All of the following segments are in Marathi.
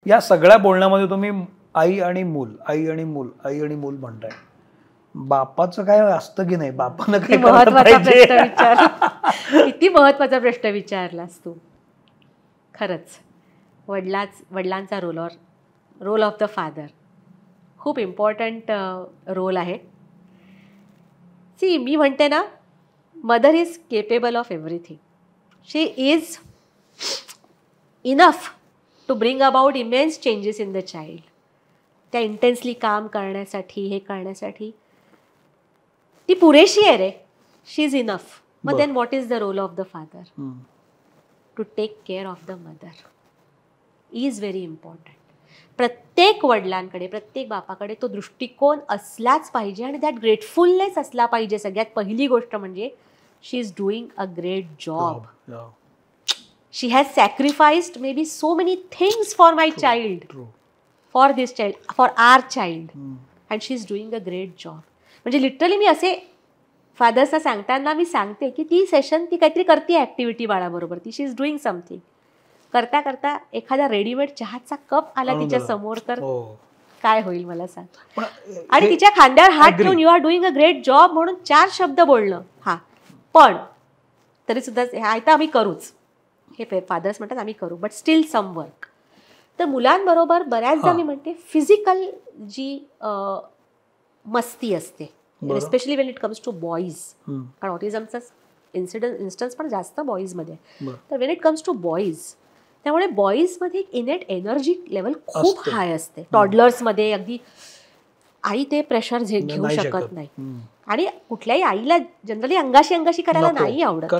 या सगळ्या बोलण्यामध्ये तुम्ही आई आणि मूल, आई आणि मूल, आई आणि मूल म्हणताय. बापाचं काय असतं की नाही, बापानं काय महत्वाचा प्रश्न विचारला, किती महत्वाचा प्रश्न विचारलास तू. खरंच वडिलांचा रोल ऑफ द फादर खूप इम्पॉर्टंट रोल आहे. सी, मी म्हणते ना, mother is capable of everything. She is enough to bring about immense changes in the child. त्या इंटेन्सली काम करण्यासाठी, हे करण्यासाठी ती पुरेशी आहे रे. She is enough. मग then what is the role of the father? To take care of the mother is very important. प्रत्येक वडिलांकडे, प्रत्येक बापाकडे तो दृष्टिकोन असलाच पाहिजे आणि दॅट ग्रेटफुलनेस असला पाहिजे. सगळ्यात पहिली गोष्ट म्हणजे she is doing a great job. She has sacrificed maybe so many things for my child, for this child, for our child, and she is doing a great job. म्हणजे लिटरली मी असे फादर्सना सांगताना मी सांगते की ती सेशन ती काहीतरी करते ॲक्टिव्हिटी बाळाबरोबर, ती शी इज डुईंग समथिंग. करता करता एखादा रेडीमेड चहाचा कप आला तिच्या समोर तर काय होईल मला सांग. आणि तिच्या खांद्यावर हात ठेवून you are doing a great job म्हणून 4 शब्द बोलणं. हा पण तरी सुद्धा आता आम्ही करूच, हे फादर्स म्हणतात आम्ही करू, बट स्टील सम वर्क. तर मुलांबरोबर बऱ्याचदा मी म्हणते फिजिकल जी मस्ती असते, especially when it comes to boys, कारण ऑटिझमचा इन्स्टन्स पण जास्त बॉईजमध्ये. तर when it comes to boys, त्यामुळे बॉईजमध्ये एक इनेट एनर्जी लेवल खूप हाय असते. टॉडलर्समध्ये अगदी आई ते प्रेशर घेऊ शकत नाही. आणि कुठल्याही आईला जनरली अंगाशी करायला नाही आवडत.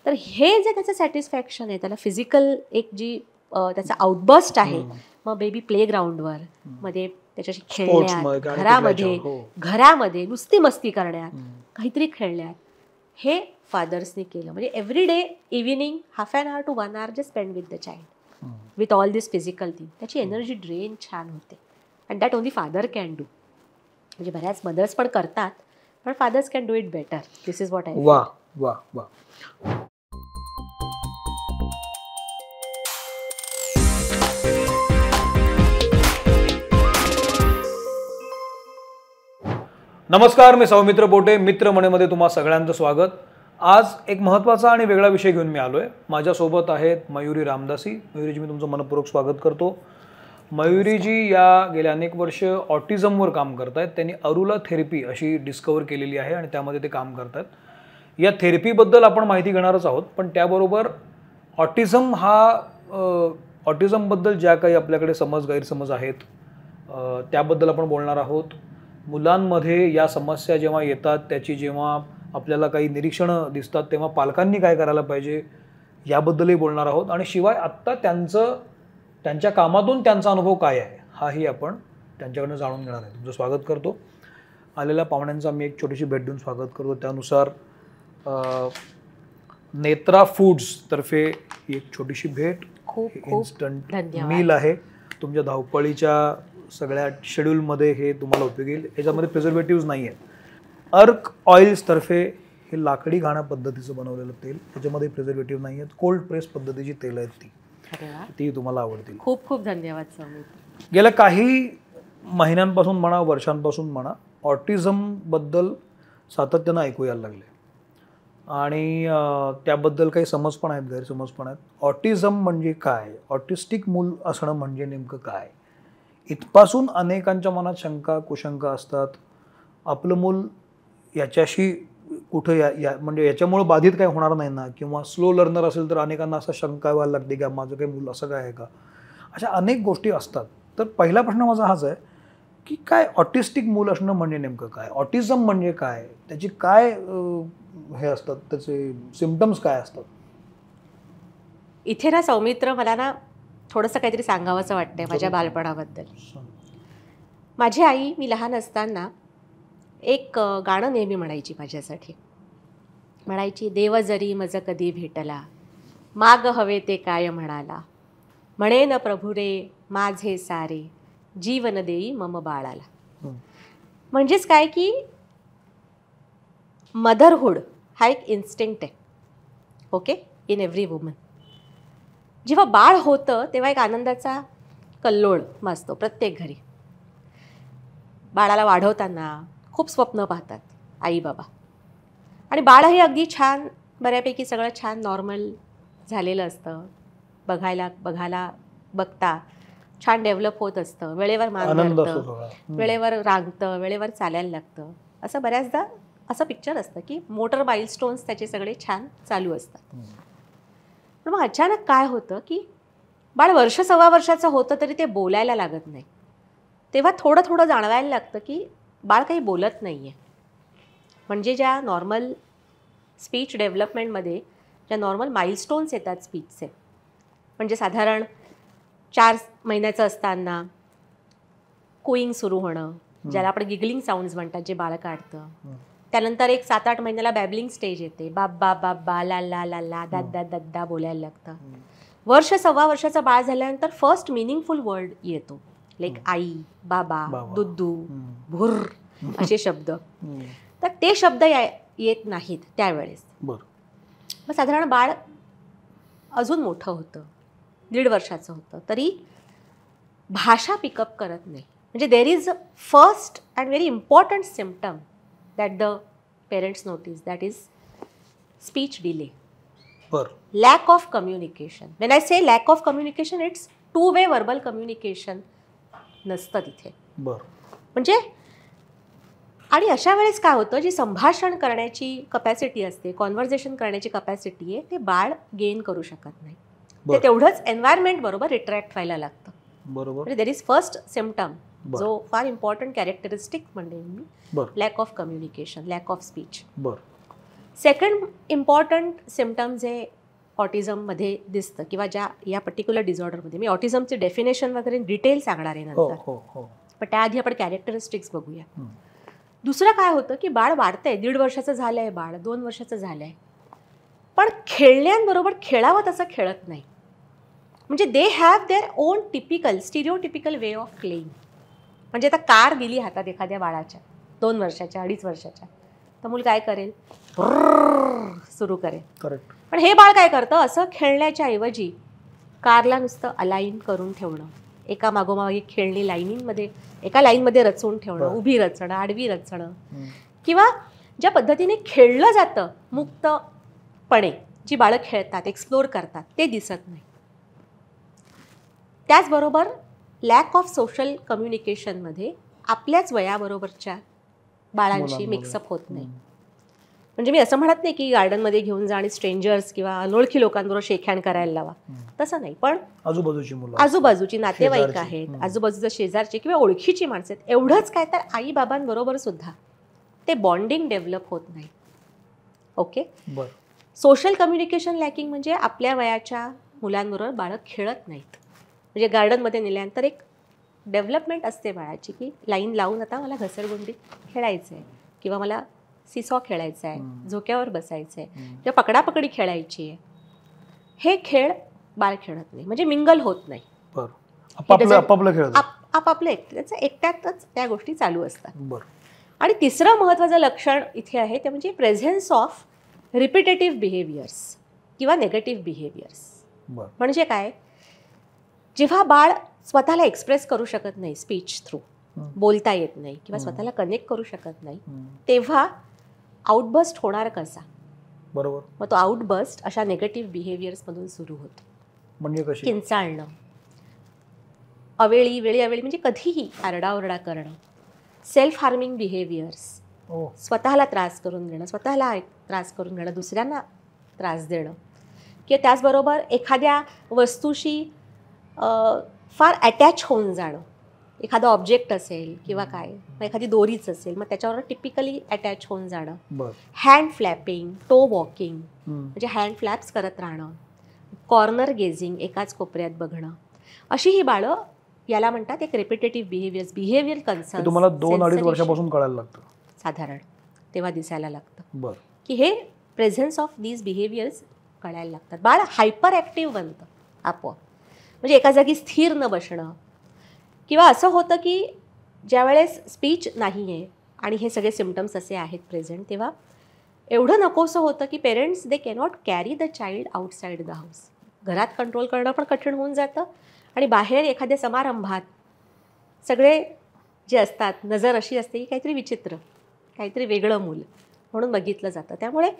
तर हे जे त्याचं सॅटिस्फॅक्शन आहे, त्याला फिजिकल एक जी त्याचा आउटबर्स्ट आहे, मग बेबी प्ले ग्राउंडवर मध्ये त्याच्याशी खेळण्यात, घरामध्ये नुसती मस्ती करण्यात, काहीतरी खेळण्यात, हे फादर्सने केलं. म्हणजे every day evening half an hour to 1 hour just spend with the child with all this physical thing. त्याची एनर्जी ड्रेन छान होते. And that only father can do. म्हणजे बऱ्याच मदर्स पण करतात, पण fathers can do it better. This is what I. वा वा वा. नमस्कार, मी सौमित्र पोटे, मित्र म्हणेमध्ये तुम्हा सगळ्यांचं स्वागत. आज एक महत्त्वाचा आणि वेगळा विषय घेऊन मी आलो आहे. माझ्यासोबत आहेत मयुरी रामदासी. मयुरीजी, मी तुमचं मनपूर्वक स्वागत करतो. मयुरीजी या गेल्या अनेक वर्ष ऑटिझमवर काम करत आहेत. त्यांनी अरुला थेरपी अशी डिस्कवर केलेली आहे आणि त्यामध्ये ते काम करतात. या थेरपीबद्दल आपण माहिती घेणारच आहोत, पण त्याबरोबर ऑटिझमबद्दल ज्या काही आपल्याकडे गैरसमज आहेत त्याबद्दल आपण बोलणार आहोत. मुलांमध्ये या समस्या जेव्हा येतात, त्याची जेव्हा आपल्याला काही निरीक्षणं दिसतात, तेव्हा पालकांनी काय करायला पाहिजे याबद्दलही बोलणार आहोत. आणि शिवाय आत्ता त्यांच्या कामातून त्यांचा अनुभव काय आहे हाही आपण त्यांच्याकडनं जाणून घेणार आहे. तुमचं स्वागत करतो. आलेल्या पाहुण्यांचा मी एक छोटीशी भेट देऊन स्वागत करतो. त्यानुसार नेत्रा फूड्स तर्फे एक छोटीशी भेट, इन्स्टंट मील आहे. तुमच्या धावपळीच्या सगळ्या शेड्यूलमध्ये हे तुम्हाला उपयोगी येईल. याच्यामध्ये प्रिझर्वेटिव्ज नाही आहेत. अर्क ऑइल्स तर्फे हे लाकडी घाण्या पद्धतीचं बनवलेलं तेल, त्याच्यामध्ये प्रिझर्वेटिव्ह नाही आहेत. कोल्ड प्रेस पद्धतीची तेल आहेत, ती तुम्हाला आवडतील. खूप खूप धन्यवाद समीर. गेल्या काही महिन्यांपासून म्हणा, वर्षांपासून म्हणा, ऑटिझमबद्दल सातत्यानं ऐकू यायला लागले आणि त्याबद्दल काही समज पण आहेत, गैरसमज पण आहेत. ऑटिझम म्हणजे काय, ऑटिस्टिक मूल असणं म्हणजे नेमकं काय, इथपासून अनेकांच्या मनात शंका कुशंका असतात. आपलं मूल याच्याशी कुठं म्हणजे याच्यामुळं बाधित काय होणार नाही ना, किंवा स्लो लर्नर असेल तर अनेकांना असं शंका व्हायला लागते की माझं काही मूल असं काय आहे का, अशा अनेक गोष्टी असतात. तर पहिला प्रश्न माझा हाच आहे की काय ऑटिस्टिक मूल असणं म्हणजे नेमकं काय, ऑटिझम म्हणजे काय, त्याची काय हे असतात, त्याचे सिम्पटम्स काय असतात. इथे ना सौमित्र, मला ना थोडंसं काहीतरी सांगावंसं वाटतंय माझ्या बालपणाबद्दल. माझी आई, मी लहान असताना एक गाणं नेहमी म्हणायची माझ्यासाठी. म्हणायची, देव जरी मज कधी भेटला, माग हवे ते काय म्हणाला, म्हणे न प्रभू रे माझे सारे, जीवन देई मम बाळाला. म्हणजेच काय की मदरहूड हा एक इन्स्टिंक्ट आहे, ओके, इन एव्हरी वुमन. जेव्हा बाळ होतं तेव्हा एक आनंदाचा कल्लोळ माजतो प्रत्येक घरी. बाळाला वाढवताना खूप स्वप्न पाहतात आई बाबा, आणि बाळही अगदी छान, बऱ्यापैकी सगळं छान नॉर्मल झालेलं असतं. बघता छान डेव्हलप होत असतं, वेळेवर मान धरतं, वेळेवर रांगतं, वेळेवर चालायला लागतं. असं बऱ्याचदा असं पिक्चर असतं की मोटर माइलस्टोन्स त्याचे सगळे छान चालू असतात. पण मग अचानक काय होतं की बाळ वर्ष सव्वा वर्षाचं होतं तरी ते बोलायला लागत नाही. तेव्हा थोडं थोडं जाणवायला लागतं की बाळ काही बोलत नाही आहे. म्हणजे ज्या नॉर्मल स्पीच डेव्हलपमेंटमध्ये ज्या नॉर्मल माइलस्टोन्स येतात स्पीचचे, म्हणजे साधारण 4 महिन्याचं असताना कोईंग सुरू होणं, ज्याला आपण गिगलिंग साऊंड्स म्हणतात, जे बाळ काढतं. त्यानंतर एक 7-8 महिन्याला बॅबलिंग स्टेज येते, बाबा बाबा ला ला ला ला दद्दा दद्दा बोलायला लागतं. वर्ष सव्वा वर्षाचं बाळ झाल्यानंतर फर्स्ट मिनिंगफुल वर्ड येतो, लाईक आई, बाबा, दुद्धू, भुर असे शब्द. तर ते शब्द येत नाहीत त्यावेळेस. मग साधारण बाळ अजून मोठं होतं, 1.5 वर्षाचं होतं, तरी भाषा पिकअप करत नाही. म्हणजे there is a first and very important symptom that the parents notice, that is speech delay, lakh of communication. When I say lakh of communication, it's 2 way verbal communication नसतं तिथे. म्हणजे आणि अशा वेळेस काय होतं, जी संभाषण करण्याची कपॅसिटी असते, कॉन्व्हर्सेशन करण्याची कपॅसिटी आहे, ते बाळ गेन करू शकत नाही. ते तेवढंच एन्व्हायरमेंट बरोबर रिट्रॅक्ट व्हायला लागतं. म्हणजे देर इज फर्स्ट सिम्पटम, जो फार इम्पॉर्टंट कॅरेक्टरिस्टिक म्हणजे मी, lack of communication, lack of speech. Second important symptom जे ऑटिझममध्ये दिसतं, किंवा ज्या या पर्टिक्युलर डिझॉर्डरमध्ये, मी ऑटिझमचे डेफिनेशन वगैरे डिटेल सांगणार आहे नंतर, पण त्याआधी आपण कॅरेक्टरिस्टिक्स बघूया. दुसरं काय होतं की बाळ वाढतंय, 1.5 वर्षाचं झालं आहे बाळ, 2 वर्षाचं झालं आहे, पण खेळण्यांबरोबर खेळावं तसं खेळत नाही. म्हणजे they have their own typical stereotypical way of playing. म्हणजे आता कार दिली हातात एखाद्या बाळाच्या, 2 वर्षाच्या, 2.5 वर्षाच्या, तर मूल काय करेल, सुरू करेल. करेक्ट. पण हे बाळ काय करतं, असं खेळण्याच्या ऐवजी कारला नुसतं अलाइन करून ठेवणं, एका मागोमाग एक खेळणी लाईनींमध्ये, एका लाईनमध्ये रचून ठेवणं, उभी रचणं, आडवी रचणं, किंवा ज्या पद्धतीने खेळलं जातं मुक्तपणे, जी बाळं खेळतात, एक्सप्लोर करतात, ते दिसत नाही. त्याचबरोबर लॅक ऑफ सोशल कम्युनिकेशनमध्ये आपल्याच वयाबरोबरच्या बाळांशी मिक्सअप होत नाही. म्हणजे मी असं म्हणत नाही की गार्डनमध्ये घेऊन जा आणि स्ट्रेंजर्स किंवा अनोळखी लोकांबरोबर शेकहँड करायला लावा, तसं नाही. पण आजूबाजूची मुलं, आजूबाजूची नातेवाईक आहेत, आजूबाजूच्या शेजारची किंवा ओळखीची माणसं आहेत, एवढंच काय तर आई बाबांबरोबर सुद्धा ते बॉन्डिंग डेव्हलप होत नाही. ओके. सोशल कम्युनिकेशन लॅकिंग म्हणजे आपल्या वयाच्या मुलांबरोबर बाळं खेळत नाहीत. म्हणजे गार्डनमध्ये नेल्यानंतर एक डेव्हलपमेंट असते बाळाची, की लाईन लावून आता मला घसरगुंडीत खेळायचं आहे, किंवा मला सिसॉ खेळायचं आहे, झोक्यावर बसायचं आहे, किंवा पकडापकडी खेळायची आहे. हे खेळ बाळ खेळत नाही, म्हणजे मिंगल होत नाही. आपापलं एकट्यातच त्या गोष्टी चालू असतात. आणि तिसरं महत्त्वाचं लक्षण इथे आहे ते म्हणजे प्रेझेन्स ऑफ रिपिटेटिव्ह बिहेवियर्स किंवा नेगेटिव्ह बिहेवियर्स. म्हणजे काय, जेव्हा बाळ स्वतःला एक्सप्रेस करू शकत नाही, स्पीच थ्रू बोलता येत नाही किंवा स्वतःला कनेक्ट करू शकत नाही, तेव्हा आउटबस्ट होणार कसा. बरोबर. मग तो आउटबस्ट अशा नेगेटिव्ह बिहेवियर्समधून सुरू होतो. म्हणजे कशी, किंचाळणं, वेळी म्हणजे कधीही आरडाओरडा करणं, सेल्फ हार्मिंग बिहेवियर्स, स्वतःला त्रास करून देणं, दुसऱ्यांना त्रास देणं, किंवा त्याचबरोबर एखाद्या वस्तूशी फार अटॅच होऊन जाणं. एखादं ऑब्जेक्ट असेल किंवा काय, एखादी दोरीच असेल, मग त्याच्यावर टिपिकली अटॅच होऊन जाणं. हँड फ्लॅपिंग, टो वॉकिंग, म्हणजे हँड फ्लॅप्स करत राहणं, कॉर्नर गेझिंग, एकाच कोपऱ्यात बघणं, अशी ही बाळं याला म्हणतात एक रिपिटेटिव्ह बिहेवियर कन्सर्न. तुम्हाला 2-2.5 वर्षापासून कळायला लागतं साधारण, तेव्हा दिसायला लागतं की हे प्रेझेन्स ऑफ दीज बिहेवियर्स कळायला लागतात. बाळ हायपर ॲक्टिव्ह बनतं आपोआप. म्हणजे एका जागी स्थिर न बसणं, किंवा असं होतं की ज्यावेळेस स्पीच नाही आहे आणि हे सगळे सिम्पटम्स असे आहेत प्रेझेंट, तेव्हा एवढं नकोसं होतं की parents they cannot carry the child outside the house. घरात कंट्रोल करणं पण कठीण होऊन जातं आणि बाहेर एखाद्या समारंभात सगळे जे असतात नजर अशी असते की काहीतरी विचित्र, काहीतरी वेगळं मूल म्हणून बघितलं जातं. त्यामुळे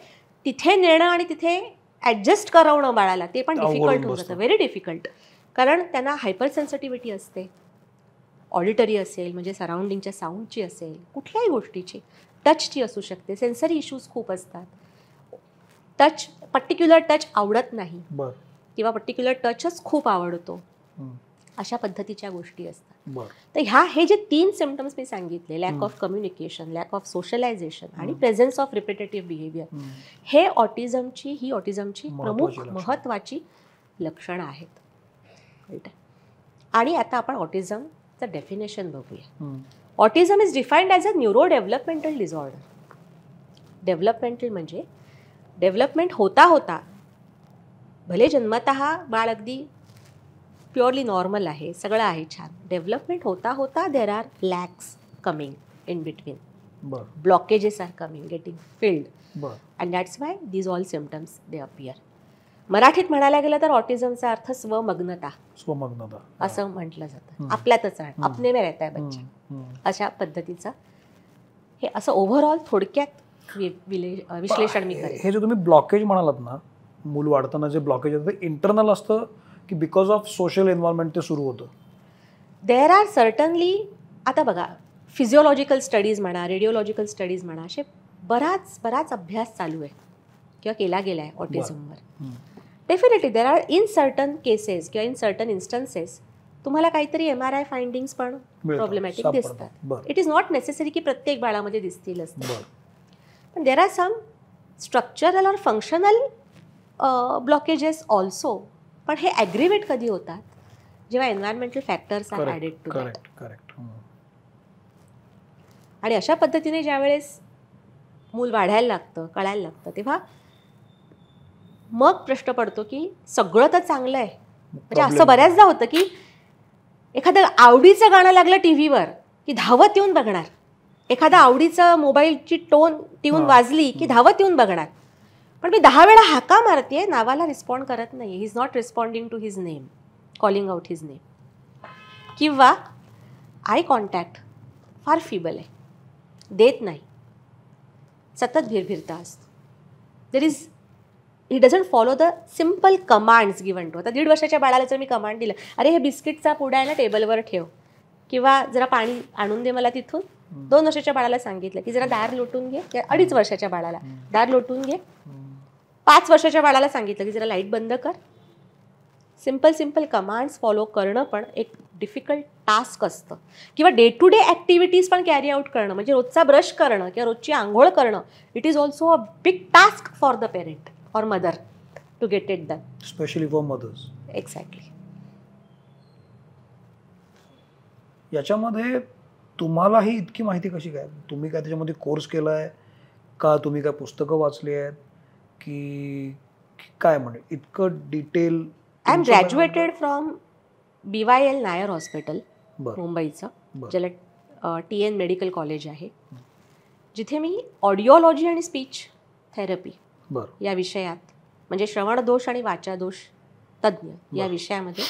तिथे नेणं आणि तिथे ॲडजस्ट करवणं बाळाला ते पण डिफिकल्ट होऊन जातं, व्हेरी डिफिकल्ट. कारण त्यांना हायपर सेन्सिटिव्हिटी असते, ऑडिटरी असेल म्हणजे सराउंडिंगच्या साऊंडची असेल, कुठल्याही गोष्टीची, टचची असू शकते, सेन्सरी इश्यूज खूप असतात. टच, पर्टिक्युलर टच आवडत नाही किंवा पर्टिक्युलर टचच खूप आवडतो, अशा पद्धतीच्या गोष्टी असतात. तर हे जे 3 सिम्पटम्स मी सांगितले, lakh of communication, lack of socialisation आणि प्रेझेन्स ऑफ रिपिटेटिव्ह बिहेवियर, हे ऑटिझमची प्रमुख महत्त्वाची लक्षणं आहेत. आणि आता आपण ऑटिझमचं डेफिनेशन बघूया. Autism is defined as a neuro developmental disorder. Developmental म्हणजे डेव्हलपमेंट होता होता, भले जन्मतः बाळ अगदी प्युअरली नॉर्मल आहे, सगळं आहे छान, डेव्हलपमेंट होता होता there are lacks coming in between, blockages are coming, getting filled, and that's why these all symptoms they appear. मराठीत म्हणायला गेलं तर ऑटिझमचा अर्थ स्वमग्नता असं म्हटलं जातं. आपल्यातच आहे, अपने में रहता है बच्चा, अशा पद्धतीचं हे असं ओव्हरऑल थोडक्यात विश्लेषण मी करेन. हे जे तुम्ही ब्लॉकेज म्हणालात ना, मूल वाढताना जे ब्लॉकेज येतं ते इंटरनल असतं की बिकॉज ऑफ सोशल एन्व्हायरमेंट ते सुरू होतं? देर आर सर्टनली, आता बघा फिजिओलॉजिकल स्टडीज म्हणा, रेडिओलॉजिकल स्टडीज म्हणा, असे बराच अभ्यास चालू आहे किंवा केला गेला आहे ऑटिझमवर. Definitely there are in certain cases किंवा इन सर्टन इन्स्टन्सेस तुम्हाला काहीतरी MRI फाइंडिंग्स पण प्रॉब्लेमॅटिक दिसतात. इट इज नॉट नेसेसरी की प्रत्येक बाळामध्ये दिसतीलच, पण देर आर सम स्ट्रक्चरल और फंक्शनल ब्लॉकेजेस ऑल्सो. पण हे ॲग्रिवेट कधी होतात जेव्हा environmental factors are added to that. आणि अशा पद्धतीने ज्यावेळेस मूल वाढायला लागतं, कळायला लागतं, तेव्हा मग प्रश्न पडतो की सगळं तर चांगलं आहे. म्हणजे असं बऱ्याचदा होतं की एखादं आवडीचं गाणं लागलं टीव्हीवर की धावत येऊन बघणार, एखादा आवडीचं मोबाईलची ट्यून वाजली की धावत येऊन बघणार. पण मी 10 वेळा हाका मारते, नावाला रिस्पॉन्ड करत नाही, he is not responding to his name, calling out his name. किंवा आय कॉन्टॅक्ट फार फिबल आहे, देत नाही, सतत भिरभिरता असतो. He doesn't follow the simple commands given to. आता 1.5 वर्षाच्या बाळाला जर मी कमांड दिलं, अरे हे बिस्किटचा पुडा आहे ना टेबलवर ठेव, किंवा जरा पाणी आणून दे मला तिथून, 2 वर्षाच्या बाळाला सांगितलं की जरा दार लोटून घे, 2.5 वर्षाच्या बाळाला दार लोटून घे, 5 वर्षाच्या बाळाला सांगितलं की जरा लाईट बंद कर. सिम्पल कमांड्स फॉलो करणं पण एक डिफिकल्ट टास्क असतं. किंवा डे टू डे ॲक्टिव्हिटीज पण कॅरी आउट करणं, म्हणजे रोजचा ब्रश करणं किंवा रोजची आंघोळ करणं, it is also a big task for the parent और mother to get it done, specially for mothers. Exactly. याच्यामध्ये तुम्हाला ही इतकी माहिती कशी काय? तुम्ही काय त्याच्यामध्ये कोर्स केला आहे का? तुम्ही काय पुस्तकं वाचली आहेत की काय म्हणजे इतकं detail? I am graduated from BYL Nair hospital मुंबईचं, ज्याला TN मेडिकल कॉलेज आहे, जिथे मी ऑडिओलॉजी आणि स्पीच थेरपी या विषयात, म्हणजे श्रवणदोष आणि वाचादोष तज्ज्ञ या विषयामध्ये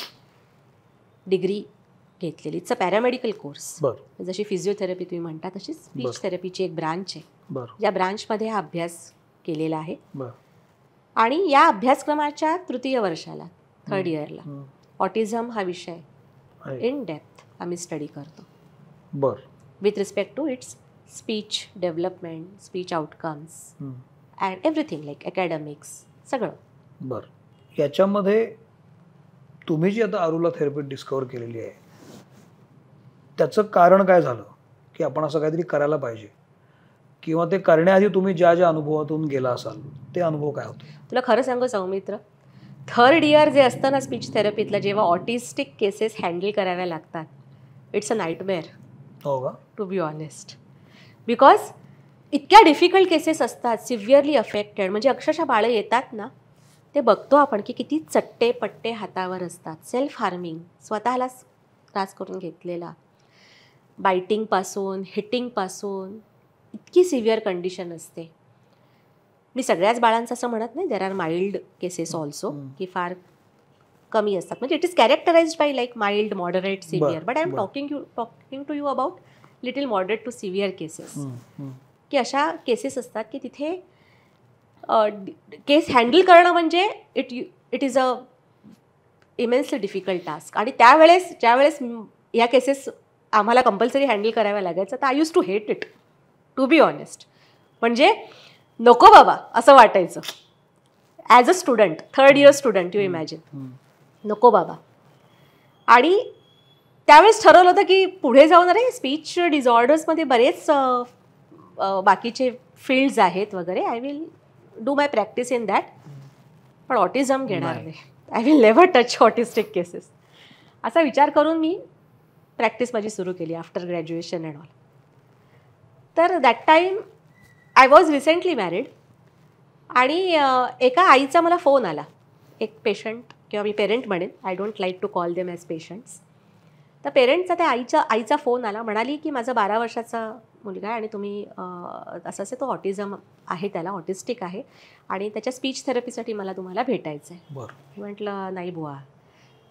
डिग्री घेतलेली. It's a paramedical course. जशी फिजिओथेरपी तुम्ही म्हणता तशी स्पीच थेरपीची एक ब्रांच आहे, या ब्रांचमध्ये हा अभ्यास केलेला आहे. आणि या अभ्यासक्रमाच्या 3य वर्षाला, 3rd इयरला ऑटिझम हा विषय इन डेप्थ आम्ही स्टडी करतो, with respect to its speech development, speech outcomes and everything like academics सगळं. याच्यामध्ये तुम्ही जी आता आरूला थेरपी डिस्कवर केलेली आहे, त्याचं कारण काय झालं की आपण असं काहीतरी करायला पाहिजे, किंवा ते करण्याआधी तुम्ही ज्या ज्या अनुभवातून गेला असाल ते अनुभव काय होते? तुला खरं सांगू सौमित्र, 3rd इयर जे असतं ना स्पीच थेरपीतलं, जेव्हा ऑटिस्टिक केसेस हँडल कराव्या लागतात, इट्स अ नाईटमेअर. हो का? To be honest. बिकॉज इतक्या डिफिकल्ट केसेस असतात, सिव्हिअरली अफेक्टेड, म्हणजे अक्षरशः बाळं येतात ना, ते बघतो आपण की किती चट्टे पट्टे हातावर असतात, सेल्फ हार्मिंग, स्वतःलाच त्रास करून घेतलेला, बायटिंगपासून हिटिंगपासून इतकी सिव्हिअर कंडिशन असते. मी सगळ्याच बाळांचं असं म्हणत नाही, there are mild cases also की फार कमी असतात. म्हणजे it is characterized by like mild, moderate, severe. But I am बरं. Talking to you about little moderate to severe cases. Hmm. की अशा केसेस असतात की तिथे केस हँडल करणं म्हणजे it is a immensely difficult task. आणि ज्यावेळेस या केसेस आम्हाला कंपल्सरी हँडल कराव्या लागायचं, तर I use to hate it, to be honest. म्हणजे नको बाबा असं वाटायचं as a student, 3rd year student, you imagine. नको बाबा. आणि त्यावेळेस ठरवलं होतं की पुढे जाऊन अरे स्पीच डिसऑर्डर्समध्ये बरेच बाकीचे फील्ड्स आहेत वगैरे, I will do my practice in that. पण ऑटिझम घेणार नाही. I will never touch autistic cases. असा विचार करून मी प्रॅक्टिस माझी सुरू केली आफ्टर ग्रॅज्युएशन अँड ऑल. तर that time I was recently married. आणि एका आईचा मला फोन आला. एक पेशंट किंवा मी पेरेंट म्हणेन, I don't like to call them as patients. तर पेरेंटचा त्या आईचा फोन आला. म्हणाली की माझा 12 वर्षाचा मुलगा आहे आणि तुम्ही असं असे तो ऑटिझम आहे, त्याला ऑटिस्टिक आहे आणि त्याच्या स्पीच थेरपीसाठी मला तुम्हाला भेटायचं आहे. बरं. म्हटलं नाही बुवा,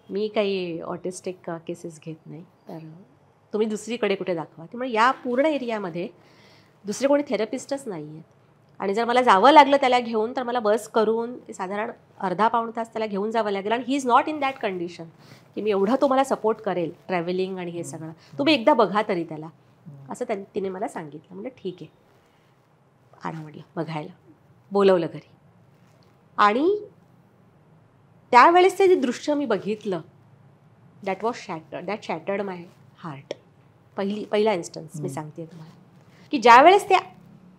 मी काही ऑटिस्टिक केसेस घेत नाही, तर तुम्ही दुसरीकडे कुठे दाखवा. त्यामुळे या पूर्ण एरियामध्ये दुसरे कोणी थेरपिस्टच नाही आहेत. आणि जर मला जावं लागलं त्याला घेऊन, तर मला बस करून साधारण अर्धा पाऊण तास त्याला घेऊन जावं लागेल. आणि ही is not in that condition की मी एवढं तुम्हाला सपोर्ट करेल ट्रॅव्हलिंग आणि हे सगळं, तुम्ही एकदा बघा तरी त्याला, असं तिने मला सांगितलं. म्हटलं ठीक आहे, आणा म्हटलं बघायला. बोलवलं घरी. आणि त्यावेळेस ते जे दृश्य मी बघितलं, दॅट शॅटर्ड माय हार्ट. पहिला इन्स्टन्स मी सांगते तुम्हाला, की ज्यावेळेस ते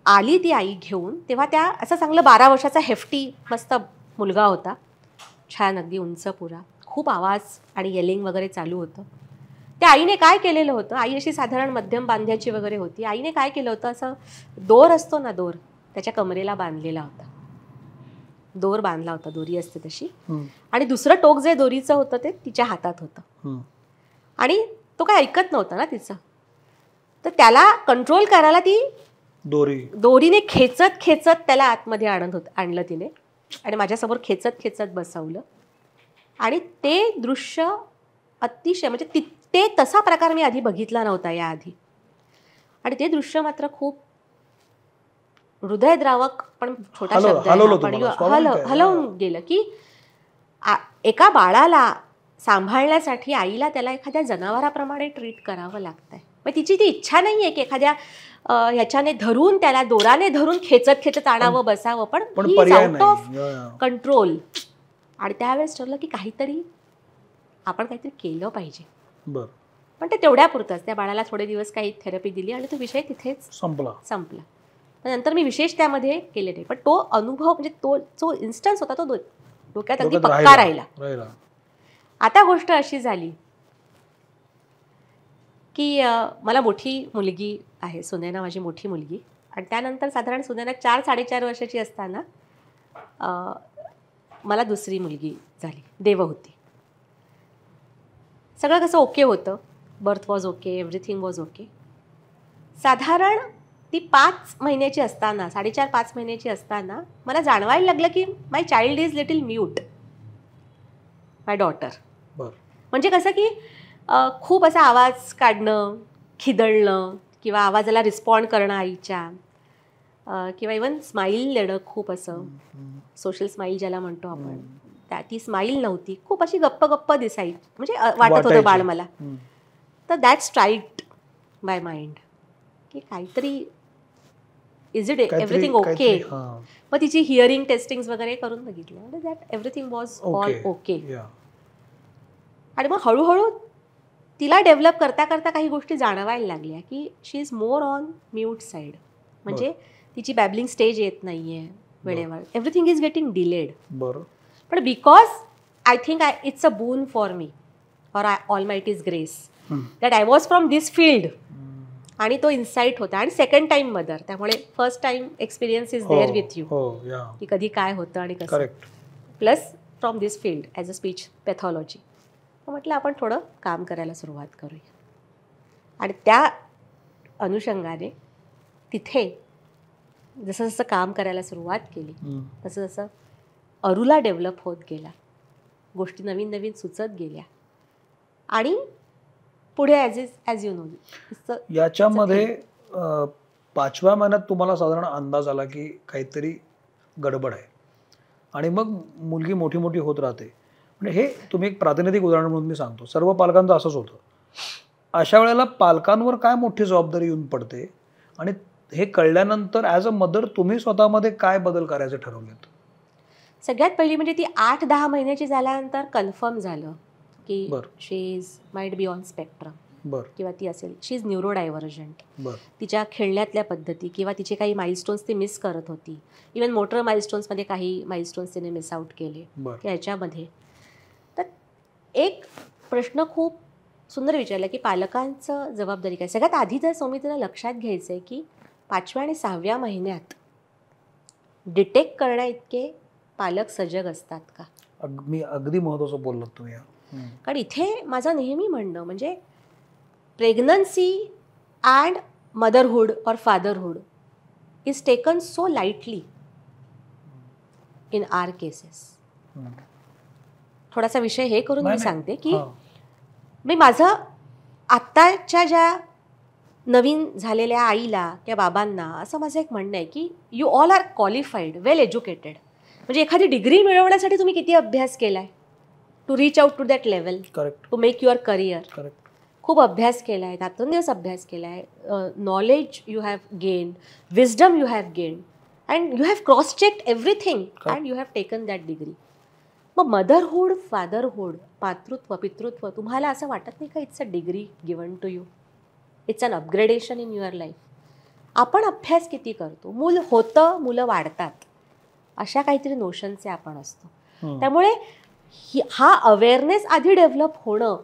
आली ती आई घेऊन, तेव्हा त्या असं चांगलं 12 वर्षाचा हेफ्टी मस्त मुलगा होता, छान अगदी उंच पुरा, खूप आवाज आणि येलिंग वगैरे चालू होतं. त्या आईने काय केलेलं होतं, आई अशी साधारण मध्यम बांध्याची वगैरे होती. आईने काय केलं होतं, असं दोर असतो ना, दोर त्याच्या कमरेला बांधलेला होता. दोर बांधला होता, दोरी असते तशी. आणि दुसरं टोक जे दोरीचं होतं ते तिच्या हातात होतं. आणि तो काय ऐकत नव्हता ना तिचं. तर त्याला कंट्रोल करायला ती दोरीने खेचत त्याला आतमध्ये आणलं तिने. आणि माझ्यासमोर खेचत बसवलं. आणि ते दृश्य अतिशय, म्हणजे ते तसा प्रकार मी आधी बघितला नव्हता याआधी. आणि ते दृश्य मात्र खूप हृदयद्रावक, पण छोटा शब्द हलवून गेलं. की एका बाळाला सांभाळण्यासाठी आईला त्याला एखाद्या जनावराप्रमाणे ट्रीट करावं लागतंय. मग तिची ती इच्छा नाही आहे की एखाद्या ह्याच्याने धरून, त्याला दोराने धरून खेचत आणावं, बसावं, पण he is out of control. आणि त्यावेळेस ठरलं की आपण काहीतरी केलं पाहिजे. पण ते तेवढ्यापुरतंच. त्या बाळाला थोडे दिवस काही थेरपी दिली आणि तो विषय तिथेच संपला. नंतर मी विशेष त्यामध्ये केले नाही. पण तो अनुभव, म्हणजे तो जो इन्स्टन्स होता, तो डोक्यात अगदी पक्का राहिला. आता गोष्ट अशी झाली की मला मोठी मुलगी आहे, सुनैना माझी मोठी मुलगी. आणि त्यानंतर साधारण सुनैना 4-4.5 वर्षाची असताना मला दुसरी मुलगी झाली, देवहूती. सगळं कसं ओके होतं, birth was okay, everything was okay. साधारण ती 5 महिन्याची असताना, 4.5-5 महिन्याची असताना मला जाणवायला लागलं की my child is little mute, my daughter. म्हणजे कसं की खूप असा आवाज काढणं, खिदळणं किंवा आवाजाला रिस्पॉन्ड करणं आईच्या, किंवा इवन स्माईल देणं, खूप असं सोशल स्माईल ज्याला म्हणतो आपण, ती स्माईल नव्हती, खूप अशी गप्प दिसायची, म्हणजे वाटत होतं बाळ मला. तर दॅट स्ट्राईक्ड माय माइंड की काहीतरी, इज इट एव्हरीथिंग ओके. मग तिची हिअरिंग टेस्टिंग्स वगैरे करून बघितलं, that everything was all okay. आणि मग हळूहळू तिला डेव्हलप करता काही गोष्टी जाणवायला लागल्या की she is more on mute side. म्हणजे तिची बॅबलिंग स्टेज येत नाहीये वेळेवर, एव्हरीथिंग इज गेटिंग डिलेड. पण because I think it's a boon for me, or almighty's grace, that I was from this field. आणि तो इन्साइट होता. आणि सेकंड टाइम मदर, त्यामुळे first time experience is there with you की कधी काय होतं आणि कसं. Plus from this field as a speech pathology. म्हटलं आपण थोडं काम करायला सुरुवात करूया. आणि त्या अनुषंगाने तिथे जसं जसं काम करायला सुरुवात केली, तसं अरुला डेव्हलप होत गेला. गोष्टी नवीन नवीन सुचत गेल्या आणि पुढे ॲज यू नो याच्यामध्ये 5व्या महिन्यात तुम्हाला साधारण अंदाज आला की काहीतरी गडबड आहे आणि मग मुलगी मोठी मोठी होत राहते. म्हणजे हे तुम्ही एक प्रातिनिधिक उदाहरण म्हणून मी सांगतो, सर्व पालकांचं असंच होतं. अशा वेळेला पालकांवर काय मोठी जबाबदारी येऊन पडते आणि हे कळल्यानंतर ॲज अ मदर तुम्ही स्वतःमध्ये काय बदल करायचे ठरवलेत? सगळ्यात पहिली म्हणजे ती 8-10 महिन्याची झाल्यानंतर कन्फर्म झालं की she is might be on spectrum किंवा ती असेल, शी इज न्यूरोडायव्हर्जंट. तिच्या खेळण्यातल्या पद्धती किंवा तिचे काही माइलस्टोन्स ती मिस करत होती. इवन मोटर माइलस्टोन्समध्ये काही माइलस्टोन्स तिने मिस आउट केले ह्याच्यामध्ये. तर एक प्रश्न खूप सुंदर विचारला की पालकांचं जबाबदारी काय. सगळ्यात आधी तर सौमितीला लक्षात घ्यायचं आहे की 5व्या आणि 6व्या महिन्यात डिटेक्ट करण्या इतके पालक सजग असतात का. मी अगदी महत्त्वाचं बोललात तुम्ही. कारण इथे माझं नेहमी म्हणणं म्हणजे प्रेग्नन्सी अँड मदरहूड और fatherhood is taken so lightly in our cases. थोडासा विषय हे करून मी सांगते की मी माझं आत्ताच्या ज्या नवीन झालेल्या आईला किंवा बाबांना असं माझं एक म्हणणं आहे की you all are qualified, well educated. म्हणजे एखादी डिग्री मिळवण्यासाठी तुम्ही किती अभ्यास केलाय to reach out to that level, to make your career. खूप अभ्यास केला आहे, रात्रंदिवस अभ्यास केला आहे. Knowledge you have gain, wisdom you have gain and you have cross checked everything and you have taken that degree. मग मदरहूड, फादरहूड, मातृत्व, पितृत्व तुम्हाला असं वाटत नाही का it's a degree given to you, it's an upgradation in your life. आपण अभ्यास किती करतो, मूल होतं, मुलं वाढतात, अशा काहीतरी नोशनचे आपण असतो. त्यामुळे हा अवेअरनेस आधी डेव्हलप होणं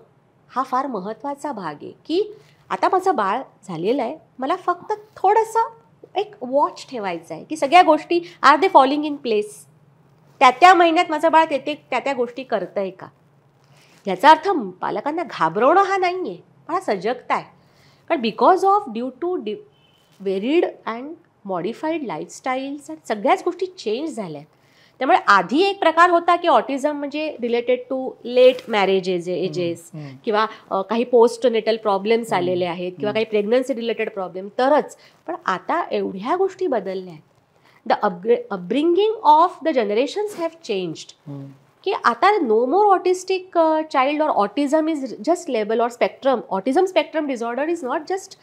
हा फार महत्त्वाचा भाग आहे की आता माझं बाळ झालेलं आहे, मला फक्त थोडंसं एक वॉच ठेवायचं आहे की सगळ्या गोष्टी are they falling in place. त्या महिन्यात माझं बाळ त्या गोष्टी करतं आहे का. याचा अर्थ पालकांना घाबरवणं हा नाही आहे, पण हा सजगता आहे. कारण because of due to varied and modified lifestyles सगळ्याच गोष्टी चेंज झाल्या आहेत. त्यामुळे आधी एक प्रकार होता की ऑटिझम म्हणजे related to late marriage ages किंवा काही पोस्ट नेटल प्रॉब्लेम्स आलेले आहेत किंवा काही प्रेग्नन्सी रिलेटेड प्रॉब्लेम तरच. पण आता एवढ्या गोष्टी बदलल्या आहेत. The upbringing of the generations have changed की आता no more autistic child or autism is just label or spectrum. Autism spectrum disorder is not just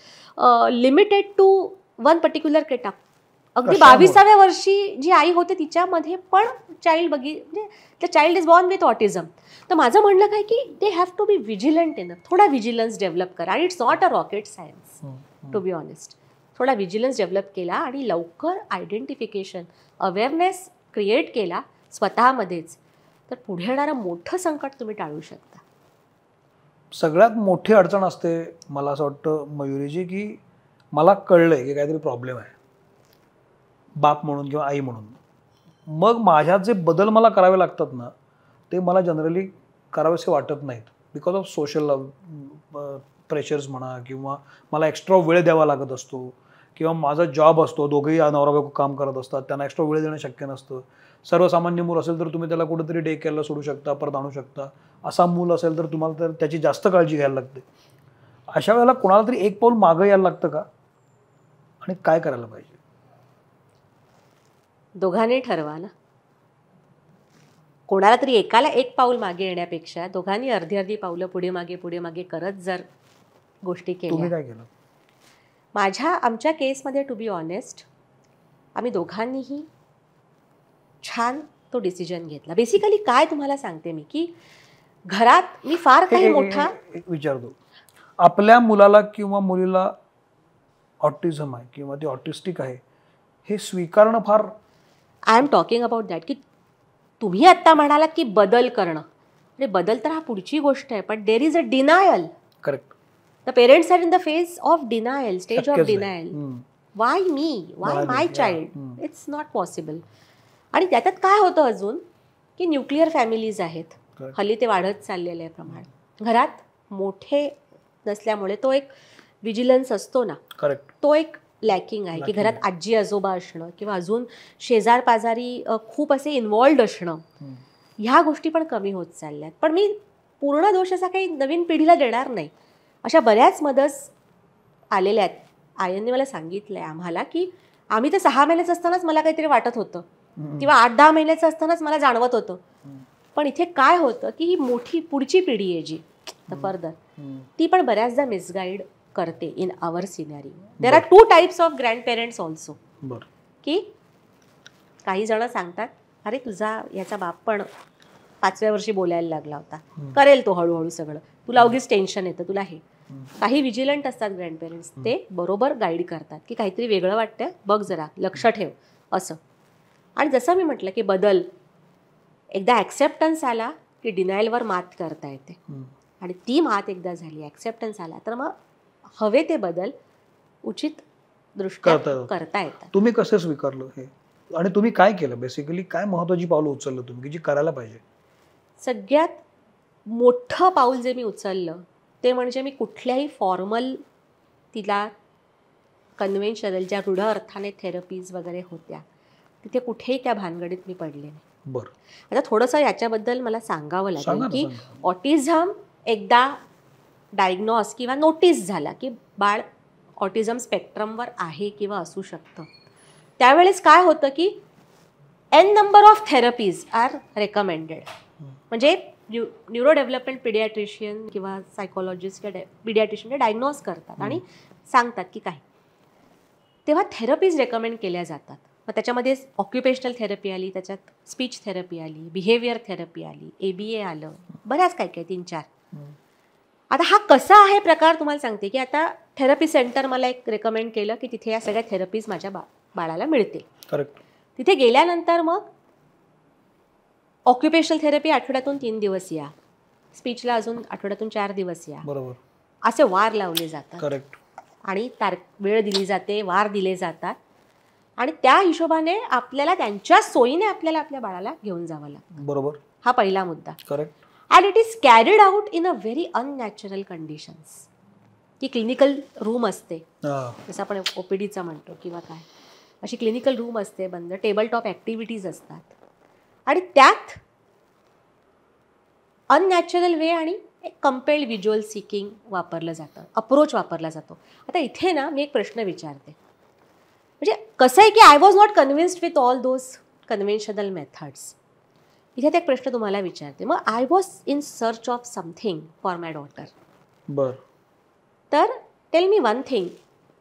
limited to one particular केटा. अगदी 22व्या वर्षी जी आई होते तिच्यामध्ये पण चाइल्ड म्हणजे the child is born with autism. तर माझं म्हणणं काय की they have to be vigilant enough. थोडा विजिलन्स डेव्हलप करा. आणि it's not a rocket science to be honest. थोडा विजिलन्स डेव्हलप केला आणि लवकर आयडेंटिफिकेशन, अवेअरनेस क्रिएट केला स्वतःमध्येच, तर पुढे येणारं मोठं संकट तुम्ही टाळू शकता. सगळ्यात मोठी अडचण असते मला असं वाटतं मयुरीजी की मला कळलंय की काहीतरी प्रॉब्लेम आहे बाप म्हणून किंवा आई म्हणून. मग माझ्यात जे बदल मला करावे लागतात ना ते मला जनरली करावेसे वाटत नाहीत बिकॉज ऑफ सोशल प्रेशर्स म्हणा किंवा मला एक्स्ट्रा वेळ द्यावा लागत असतो किंवा माझा जॉब असतो, दोघेही नवरा बायको काम करत असतात, त्यांना एक्स्ट्रा वेळ देणं शक्य नसतं. सर्वसामान्य मूल असेल तर तुम्ही त्याला कुठेतरी डे केअरला सोडू शकता, परत आणू शकता. असा मूल असेल तर तुम्हाला तर त्याची जास्त काळजी घ्यायला लागते. अशा वेळेला कोणाला तरी एक पाऊल मागं यायला लागतं का आणि काय करायला पाहिजे? दोघांनी ठरवा ना. कोणाला तरी एकाला एक पाऊल मागे येण्यापेक्षा दोघांनी अर्धी अर्धी पावलं पुढे मागे करत जर गोष्टी केल्या. तुम्ही काय केलं? आमच्या केसमध्ये टू बी ऑनेस्ट आम्ही दोघांनीही छान तो डिसिजन घेतला. बेसिकली काय तुम्हाला सांगते मी की घरात मी फार काही मोठा विचारतो, आपल्या मुलाला किंवा मुलीला ऑटिझम आहे किंवा ती ऑटिस्टिक आहे हे स्वीकारणं फार. I am talking about that की तुम्ही आत्ता म्हणालात की बदल करणं, म्हणजे बदल तर हा पुढची गोष्ट आहे, पण there is a denial. Correct. The parents are in the phase of denial, stage of denial. Y me, Y my child, it's not possible. आणि त्याच्यात काय होतं अजून की न्यूक्लिअर फॅमिलीज आहेत हल्ली, ते वाढत चाललेलं आहे प्रमाण. घरात मोठे नसल्यामुळे तो एक विजिलन्स असतो ना, करेक्ट, तो एक लॅकिंग आहे की घरात आजी आजोबा असणं किंवा अजून शेजार पाजारी खूप असे इन्वॉल्ड असणं. ह्या गोष्टी पण कमी होत चालल्यात. पण मी पूर्ण दोष असा काही नवीन पिढीला देणार नाही. अशा बऱ्याच मदर्स आलेल्या आहेत. आयनने मला सांगितलंय आम्हाला की आम्ही तर 6 महिन्याचं असतानाच मला काहीतरी वाटत होतं किंवा 8-10 महिन्याचं असतानाच मला जाणवत होतं. पण इथे काय होतं की ही मोठी पुढची पिढी आहे जी फर्दर, ती पण बऱ्याचदा मिसगाईड करते in our scenario. There are 2 types of grand parents also. की काही जण सांगतात अरे तुझा याचा बाप पण 5व्या वर्षी बोलायला लागला होता, करेल तो हळूहळू सगळं, तुला उगीच टेन्शन येतं तुला हे. काही विजिलंट असतात ग्रँड पेरेंट्स, ते बरोबर गाईड करतात की काहीतरी वेगळं वाटतं, बघ जरा लक्ष ठेव असं. आणि जसं मी म्हटलं की बदल एकदा ॲक्सेप्टन्स आला की डिनायलवर मात करता येते. आणि ती मात एकदा झाली, ॲक्सेप्टन्स आला, तर मग हवे ते बदल उचित दृष्ट्या करता येतात. तुम्ही कसं स्वीकारलं हे आणि तुम्ही काय केलं? बेसिकली काय महत्त्वाची पावलं उचललं तुम्ही की जी करायला पाहिजे? सगळ्यात मोठं पाऊल जे मी उचललं ते म्हणजे मी कुठल्याही फॉर्मल तिला कन्व्हेन्शनल ज्या रूढ अर्थाने थेरपीज वगैरे होत्या तिथे कुठेही त्या भानगडीत मी पडले नाही. बरं. आता थोडंसं याच्याबद्दल मला सांगावं लागेल सांगा की ना. ऑटिझम एकदा डायग्नॉस किंवा नोटीस झाला की बाळ ऑटिझम स्पेक्ट्रमवर आहे किंवा असू शकतं, त्यावेळेस काय होतं की n number of therapies are recommended. म्हणजे न्यूरो डेव्हलपमेंट पिडियाट्रिशियन किंवा सायकोलॉजिस्ट किंवा पिडियाट्रिशियन डायग्नोज करतात आणि सांगतात की काय, तेव्हा थेरपीज रेकमेंड केल्या जातात. मग त्याच्यामध्ये ऑक्युपेशनल थेरपी आली, त्याच्यात स्पीच थेरपी आली, बिहेवियर थेरपी आली, ABA आलं, बऱ्याच काय काय 3-4. आता हा कसा आहे प्रकार तुम्हाला सांगते की आता थेरपी सेंटर मला एक रेकमेंड केलं की तिथे या सगळ्या थेरपीज माझ्या बाळाला मिळतील. करेक्ट. तिथे गेल्यानंतर मग ऑक्युपेशनल थेरपी आठवड्यातून 3 दिवस या, स्पीचला अजून आठवड्यातून 4 दिवस या, बरोबर, असे वार लावले जातात. करेक्ट. आणि वेळ दिली जाते, वार दिले जातात आणि त्या हिशोबाने आपल्याला त्यांच्या सोयीने आपल्याला आपल्या बाळाला घेऊन जावं लागतं. बरोबर. हा पहिला मुद्दा. Correct. And it is carried out in a very unnatural conditions. की क्लिनिकल रूम असते, जसं आपण OPDचं म्हणतो किंवा काय, अशी क्लिनिकल रूम असते बंद, टेबल टॉप ॲक्टिव्हिटीज असतात आणि त्यात अननॅचरल वे आणि एक कंपेल्ड व्हिज्युअल सिकिंग वापरलं जातं, अप्रोच वापरला जातो. आता इथे ना मी एक प्रश्न विचारते, म्हणजे कसं आहे की I was not convinced with all those conventional methods. इथे एक प्रश्न तुम्हाला विचारते, मग I was in search of something for my daughter. बरं. तर tell me one thing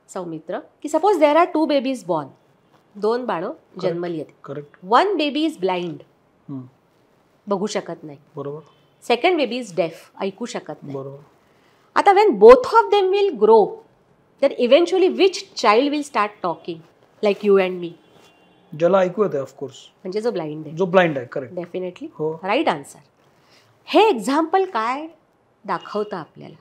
Saumitra, की suppose there are 2 babies born, 2 बाळं जन्मली आहेत. करेक्ट. 1 बेबी इज ब्लाइंड, बघू शकत नाही. बरोबर. 2nd बेबी इज डेफ, ऐकू शकत नाही. बरोबर. आता Wien both of them will grow, then eventually which child will start talking like you and me? ज्याला ऐकू येते ऑफकोर्स, म्हणजे जो ब्लाइंड आहे. जो ब्लाइंड आहे. करेक्ट. डेफिनेटली. हो. Right answer. हे एक्झाम्पल काय दाखवतं आपल्याला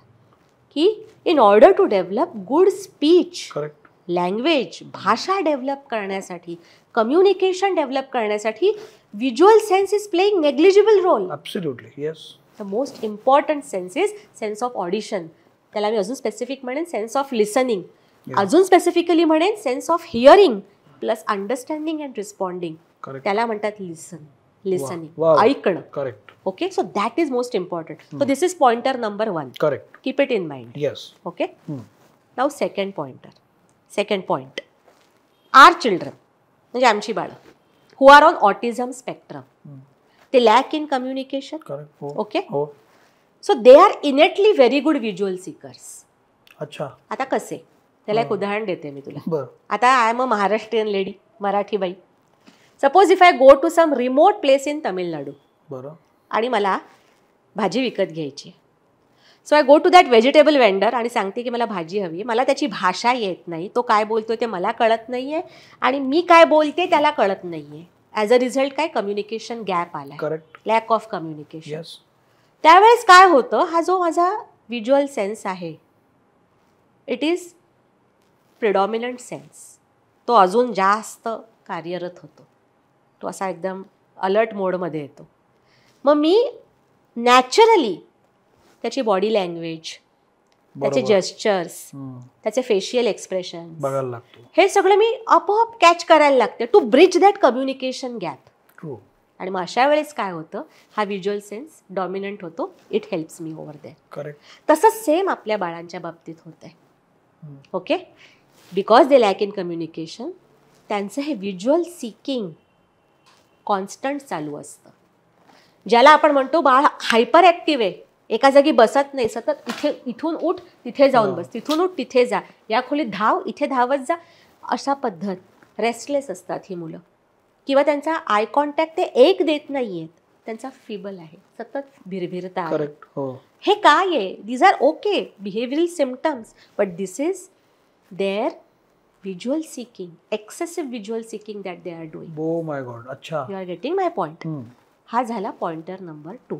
की in order to develop good speech, correct, language, भाषा डेव्हलप करण्यासाठी, कम्युनिकेशन डेव्हलप करण्यासाठी visual sense is playing negligible role. Absolutely. Yes. The most important sense is sense of audition. त्याला मी अजून स्पेसिफिक म्हणेन सेन्स ऑफ लिसनिंग, अजून स्पेसिफिकली म्हणेन sense of hearing plus understanding and responding. त्याला म्हणतात लिसनिंग, ऐकणं. Correct. Okay, so that is most important. So this is pointer number 1. Correct. Keep it in mind. Yes. Okay. Now second point, our children, म्हणजे आमची बाळं who are on autism spectrum, ते lack in communication. Correct. Okay. हो. So they are innately very good visual seekers. अच्छा. आता कसे, त्याला एक उदाहरण देते मी तुला. बरं. आता I am a Maharashtrian lady, Marathi बाई. Suppose if I go to some remote place in Tamil Nadu. बरं. आणि मला भाजी विकत घ्यायची. So I go to that vegetable vendor आणि सांगते की मला भाजी हवी. मला त्याची भाषा येत नाही, तो काय बोलतोय ते मला कळत नाही आहे आणि मी काय बोलते त्याला कळत नाही आहे. ॲज अ रिझल्ट काय, कम्युनिकेशन गॅप आला. Correct. Lakh of communication. Yes. त्यावेळेस काय होतं, हा जो माझा व्हिज्युअल सेन्स आहे, इट इज प्रिडॉमिनंट सेन्स, तो अजून जास्त कार्यरत होतो. तो असा एकदम अलर्ट मोडमध्ये येतो. मग मी नॅचरली त्याची बॉडी लँग्वेज, त्याचे जेस्चर्स, त्याचे फेशियल एक्सप्रेशन बघायला लागतो. हे सगळं मी आपोआप कॅच करायला लागते to bridge that communication gap. True. आणि मग अशा वेळेस काय होतं, हा व्हिज्युअल सेन्स डॉमिनंट होतो, it helps me over there. Correct. तसंच सेम आपल्या बाळांच्या बाबतीत होतंय. Okay, because they lack in communication, त्यांचं हे व्हिज्युअल सिकिंग कॉन्स्टंट चालू असतं. ज्याला आपण म्हणतो बाळ हायपर ॲक्टिव्ह आहे, एका जागी बसत नाही, सतत इथून उठ तिथे जाऊन बस, तिथून उठ तिथे जा, या खोलीत धाव इथे धावत जा, अशा पद्धत. रेस्टलेस असतात ही मुलं, किंवा त्यांचा आय कॉन्टॅक्ट ते एक देत नाही आहेत, त्यांचा फिबल आहे, सतत भिरभिरता. करेक्ट. हो. हे काय आहे? These are okay behavioural symptoms, but this is their visual seeking, excessive visual seeking that they are doing. Oh my god. अच्छा. You are getting my point. हा झाला पॉइंटर नंबर 2.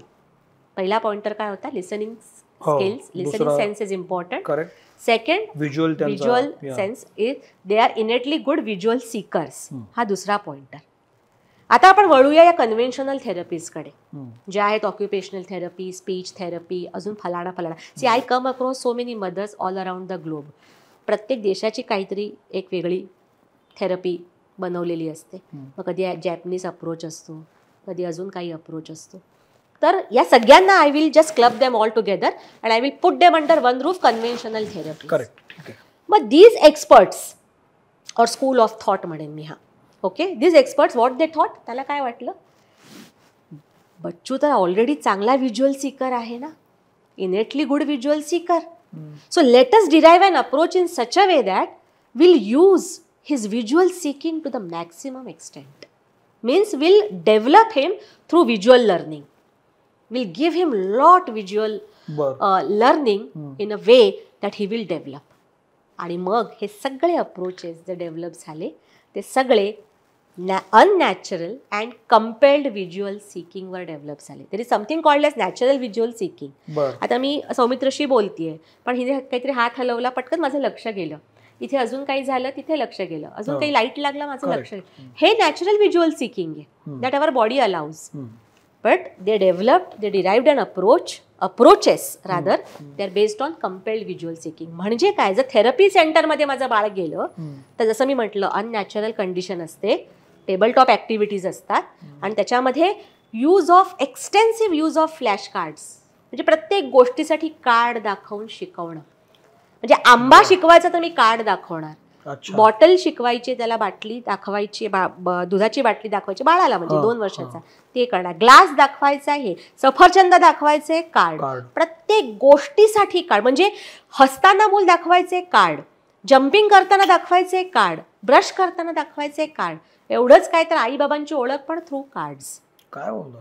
पहिला पॉइंटर काय होता? Listening skills, listening sense is important. Correct. Second, visual sense is they are innately good visual seekers. हा दुसरा पॉइंटर. आता आपण वळूया या कन्व्हेन्शनल थेरपीजकडे, ज्या आहेत ऑक्युपेशनल थेरपी, स्पीच थेरपी, अजून फलाणा. See I come across so many mothers all around the globe. प्रत्येक देशाची काहीतरी एक वेगळी थेरपी बनवलेली असते. मग कधी जॅपनीज अप्रोच असतो, कधी अजून काही अप्रोच असतो. तर या सगळ्यांना I will just club them all together and I will put them under one roof, conventional therapy. Correct. ठीक आहे. मग दीज एक्सपर्ट्स और स्कूल ऑफ थॉट म्हणेन मी. हा okay, these experts what they thought, त्याला काय वाटलं, बच्चू तर ऑलरेडी चांगला व्हिज्युअल सीकर आहे ना, innately good visual Sikar. So let us derive an approach in such a way that we'll use his visual seeking to the maximum extent. Means we'll develop him through visual learning. We'll give him lot visual learning in a way that he will develop. आणि मग हे सगळे अप्रोचेस जे डेव्हलप झाले ते सगळे अननॅचरल अँड कंपेल्ड व्हिज्युअल सिकिंगवर डेव्हलप झाले. तरी something called as natural visual seeking. आता मी सौमित्रशी बोलतीये, पण हिने काहीतरी हात हलवला, पटकन माझं लक्ष गेलं, इथे अजून काही झालं, तिथे लक्ष गेलं, अजून काही लाईट लागला, माझं लक्ष गेलं. हे नॅचरल व्हिज्युअल सिकिंग आहे, that our body allows. But they developed, they derived an approaches rather, they are based on compelled visual seeking. म्हणजे काय, जर थेरपी सेंटरमध्ये माझं बाळ गेलं तर जसं मी म्हटलं अननॅचरल कंडिशन असते, टेबल टॉप ॲक्टिव्हिटीज असतात, आणि त्याच्यामध्ये extensive use of flash cards, म्हणजे प्रत्येक गोष्टीसाठी कार्ड दाखवून शिकवणं. म्हणजे आंबा शिकवायचा तर मी कार्ड दाखवणार, बॉटल शिकवायची, त्याला बाटली दाखवायची, दुधाची बाटली दाखवायची बाळाला, म्हणजे 2 वर्षाचा, ते करणार. ग्लास दाखवायचा आहे, सफरचंद दाखवायचे, कार्ड. प्रत्येक गोष्टीसाठी कार्ड. म्हणजे हसताना मूल दाखवायचे कार्ड, जम्पिंग करताना दाखवायचे कार्ड, ब्रश करताना दाखवायचे कार्ड. एवढंच काय, तर आई बाबांची ओळख पण थ्रू कार्ड्स. काय बोलतो?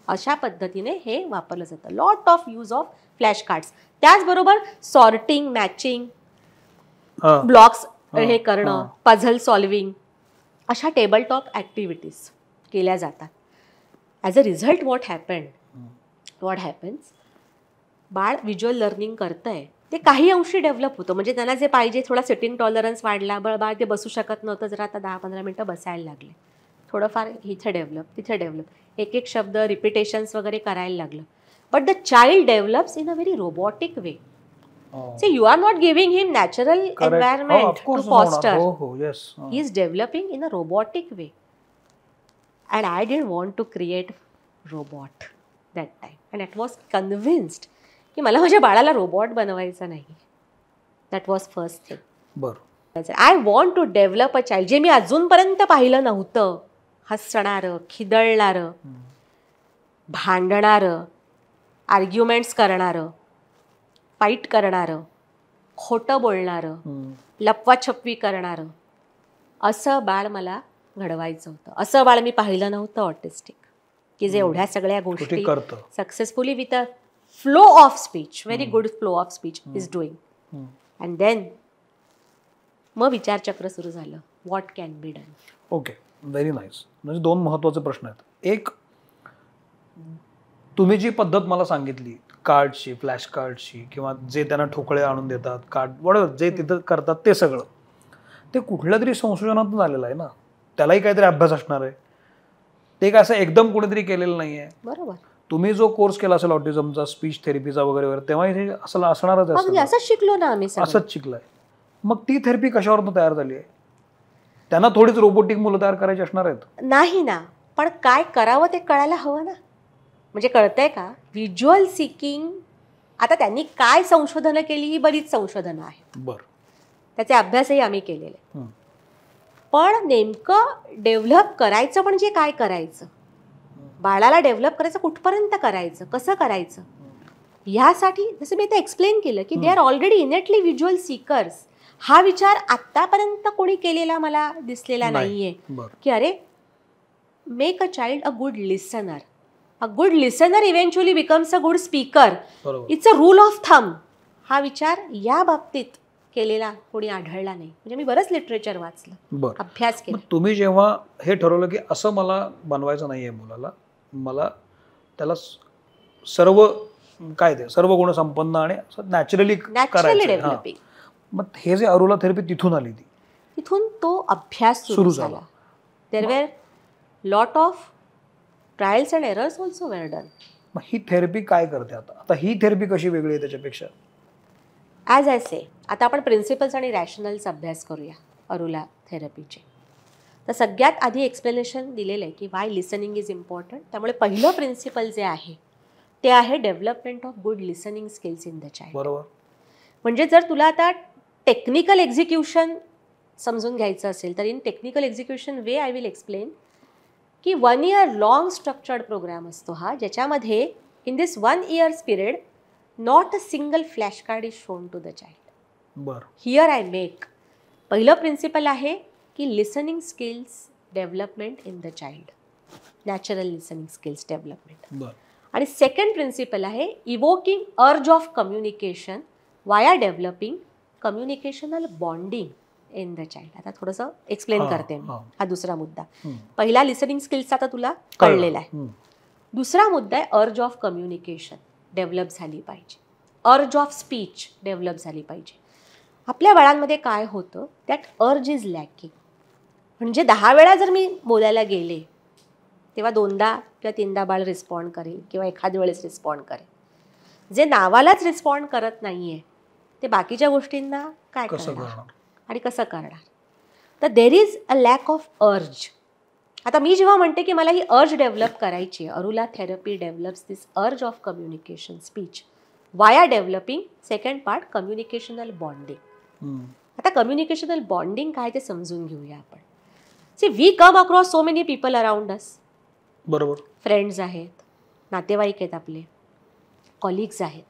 अशा पद्धतीने हे वापरलं जातं. Lot of use of flash cards. त्याचबरोबर सॉर्टिंग, मॅचिंग, ब्लॉक्स हे करणं, पझल सॉल्विंग, अशा टेबल टॉप ॲक्टिव्हिटीज केल्या जातात. As a result what happens, Bal visual learning करतंय, ते काही अंशी डेव्हलप होतं. म्हणजे त्यांना जे पाहिजे, थोडा सिटिंग टॉलरन्स वाढला, बाळ ते बसू शकत नव्हतं, जर आता 10-15 मिनटं बसायला लागले, थोडंफार इथे डेव्हलप, तिथे डेव्हलप, एक एक शब्द रिपिटेशन्स वगैरे करायला लागलं. But the child develops in a very robotic way. So you are not giving him natural environment to foster. He is developing in a robotic way. And I didn't want to create robot that time. And I was convinced की मला माझ्या बाळाला रोबोट बनवायचा नाही. That was first thing. बरं. I want to develop a child जे मी अजूनपर्यंत पाहिलं नव्हतं. हसणारं, खिदळणारं, भांडणारं, आर्ग्युमेंट्स करणारं, फाईट करणारं, खोटं बोलणारं, लपवाछपवी करणारं, असं बाळ मला घडवायचं होतं. असं बाळ मी पाहिलं नव्हतं ऑटिस्टिक, की जे एवढ्या सगळ्या गोष्टी successfully with a flow of speech, very good flow of speech is doing. And then मग विचारचक्र सुरू झालं, what can be done. Okay, very nice. म्हणजे 2 महत्त्वाचे प्रश्न आहेत. एक, तुम्ही जी पद्धत मला सांगितली कार्डची, फ्लॅश कार्डची, किंवा जे त्यांना ठोकळे आणून देतात, कार्ड वॉटेवर जे तिथं करतात, ते सगळं ते कुठल्या तरी संशोधनातून आलेलं आहे ना, त्यालाही काहीतरी अभ्यास असणार आहे. ते काय असं एकदम कुणीतरी केलेलं नाही आहे. बरोबर. तुम्ही जो कोर्स केला असेल ऑटिझमचा, स्पीच थेरपीचा वगैरे वगैरे, तेव्हा हे असं असणारच आहे. असंच शिकलो ना आम्ही, असंच शिकलाय. मग ती थेरपी कशावरून तयार झाली आहे? त्यांना थोडीच रोबोटिक मुलं तयार करायची असणार आहेत? नाही ना, पण काय करावं ते कळायला हवं ना. म्हणजे कळतंय का, व्हिज्युअल सिकिंग, आता त्यांनी काय संशोधनं केली ही बरीच संशोधनं आहेत, बरं, त्याचे अभ्यासही आम्ही केलेले. पण नेमकं डेव्हलप करायचं म्हणजे काय करायचं, बाळाला डेव्हलप करायचं कुठपर्यंत करायचं, कसं करायचं, ह्यासाठी जसं मी ते एक्सप्लेन केलं की they are already innately visual seekers. हा विचार आत्तापर्यंत कोणी केलेला मला दिसलेला नाहीये की अरे make a child a good listener. A good listener eventually becomes a good speaker. It's a rule of thumb. हा विचार या बाबतीत केलेला कोणी आढळला नाही. म्हणजे मी बरंच लिटरेचर वाचलं, अभ्यास केला. तुम्ही जेव्हा हे ठरवलं की असं मला बनवायचं नाहीये मुलाला, मला त्याला सर्व काय ते सर्व गुण संपन्न आणि नॅचरली डेव्हलपिंग, मग हे जे अरुला थेरपी तिथून आली, तिथून तो अभ्यास सुरू झाला. There were lot of trials and errors also were done. मग ही थेरपी काय करते आता ही थेरपी कशी वेगळी आहे त्याच्यापेक्षा? ॲज आय से, आता आपण प्रिन्सिपल्स आणि रॅशनल्स अभ्यास करूया अरुला थेरपीचे. तर सगळ्यात आधी एक्सप्लेनेशन दिलेलं आहे की वाय लिसनिंग इज इम्पॉर्टंट. त्यामुळे पहिलं प्रिन्सिपल जे आहे ते आहे development of good listening skills in the child. बरोबर. म्हणजे जर तुला आता टेक्निकल एक्झिक्युशन समजून घ्यायचं असेल तर in technical execution way I will explain की 1 year लॉंग स्ट्रक्चर्ड प्रोग्राम असतो हा, ज्याच्यामध्ये in this 1 year's period not a single flash card is shown to the child. बरं. हिअर आय मेक, पहिलं प्रिन्सिपल आहे की listening skills development in the child, natural listening skills development. आणि सेकंड प्रिन्सिपल आहे evoking urge of communication via developing communicational bonding in the child. आता थोडंसं एक्सप्लेन करते मी. हा दुसरा मुद्दा. पहिला लिसनिंग स्किल्सचा आता तुला कळलेला आहे. दुसरा मुद्दा आहे अर्ज ऑफ कम्युनिकेशन डेव्हलप झाली पाहिजे, अर्ज ऑफ स्पीच डेव्हलप झाली पाहिजे. आपल्या बाळांमध्ये काय होतं, दॅट अर्ज इज लॅकिंग. म्हणजे 10 वेळा जर मी बोलायला गेले तेव्हा 2दा किंवा 3दा बाळ रिस्पॉन्ड करेल किंवा एखाद्या वेळेस रिस्पॉन्ड करेल. जे नावालाच रिस्पॉन्ड करत नाहीये ते बाकीच्या गोष्टींना काय करणार आणि कसं करणार. तर there is a lack of अर्ज. आता मी जेव्हा म्हणते की मला ही अर्ज डेव्हलप करायची, अरुला therapy develops this urge of communication speech via developing second part communicational bonding. आता कम्युनिकेशनल बॉन्डिंग काय ते समजून घेऊया आपण. See we come across so many people around us. बरोबर. फ्रेंड्स आहेत, नातेवाईक आहेत, आपले कॉलिग्स आहेत.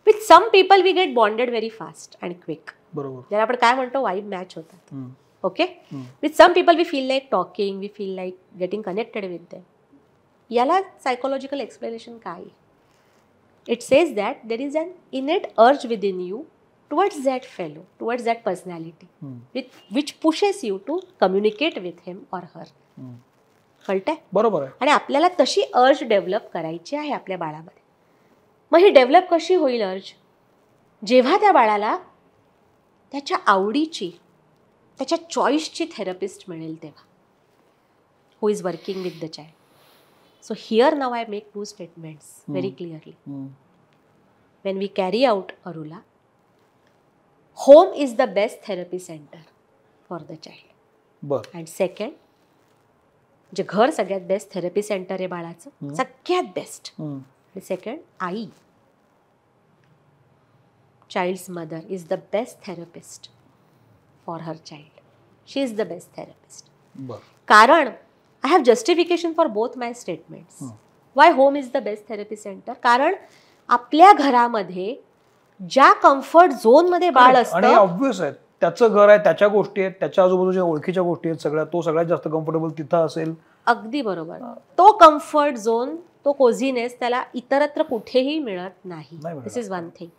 With some people we get bonded very fast and quick. बरोबर. ज्याला आपण काय म्हणतो वाईब मॅच होतात. Okay. With some people we feel like talking, we feel like getting connected with them. याला सायकोलॉजिकल एक्सप्लेनेशन काय? It says that there is an innate urge within you towards that fellow, towards that personality, which pushes you to communicate with him or her. कळतंय? बरोबर आहे. आणि आपल्याला तशी अर्ज डेव्हलप करायची आहे आपल्या बाळामध्ये. मग ही डेव्हलप कशी होईल अर्ज? जेव्हा त्या बाळाला त्याच्या आवडीची, त्याच्या चॉईसची थेरपिस्ट मिळेल तेव्हा, who is working with the child. So here now I make 2 statements very clearly. When we carry out Arula, home is the best therapy center for the child. बरं. अँड सेकंड, जे घर सगळ्यात बेस्ट थेरपी सेंटर आहे बाळाचं, सगळ्यात बेस्ट. आणि सेकंड, आई, child's mother is the best therapist for her child. She is the best therapist. कारण I have justification for both my statements. Why home is the best therapy centre? कारण आपल्या घरामध्ये ज्या कम्फर्ट झोनमध्ये बाळ असतं, आणि ऑब्व्हियस आहे त्याचं घर आहे, त्याच्या गोष्टी आहेत, त्याच्या आजूबाजूच्या ओळखीच्या गोष्टी आहेत सगळ्या, तो सगळ्यात जास्त कम्फर्टेबल तिथं असेल. अगदी बरोबर. तो कम्फर्ट झोन, तो कोझीनेस त्याला इतरत्र कुठेही मिळत नाही. दिस इज वन थिंग.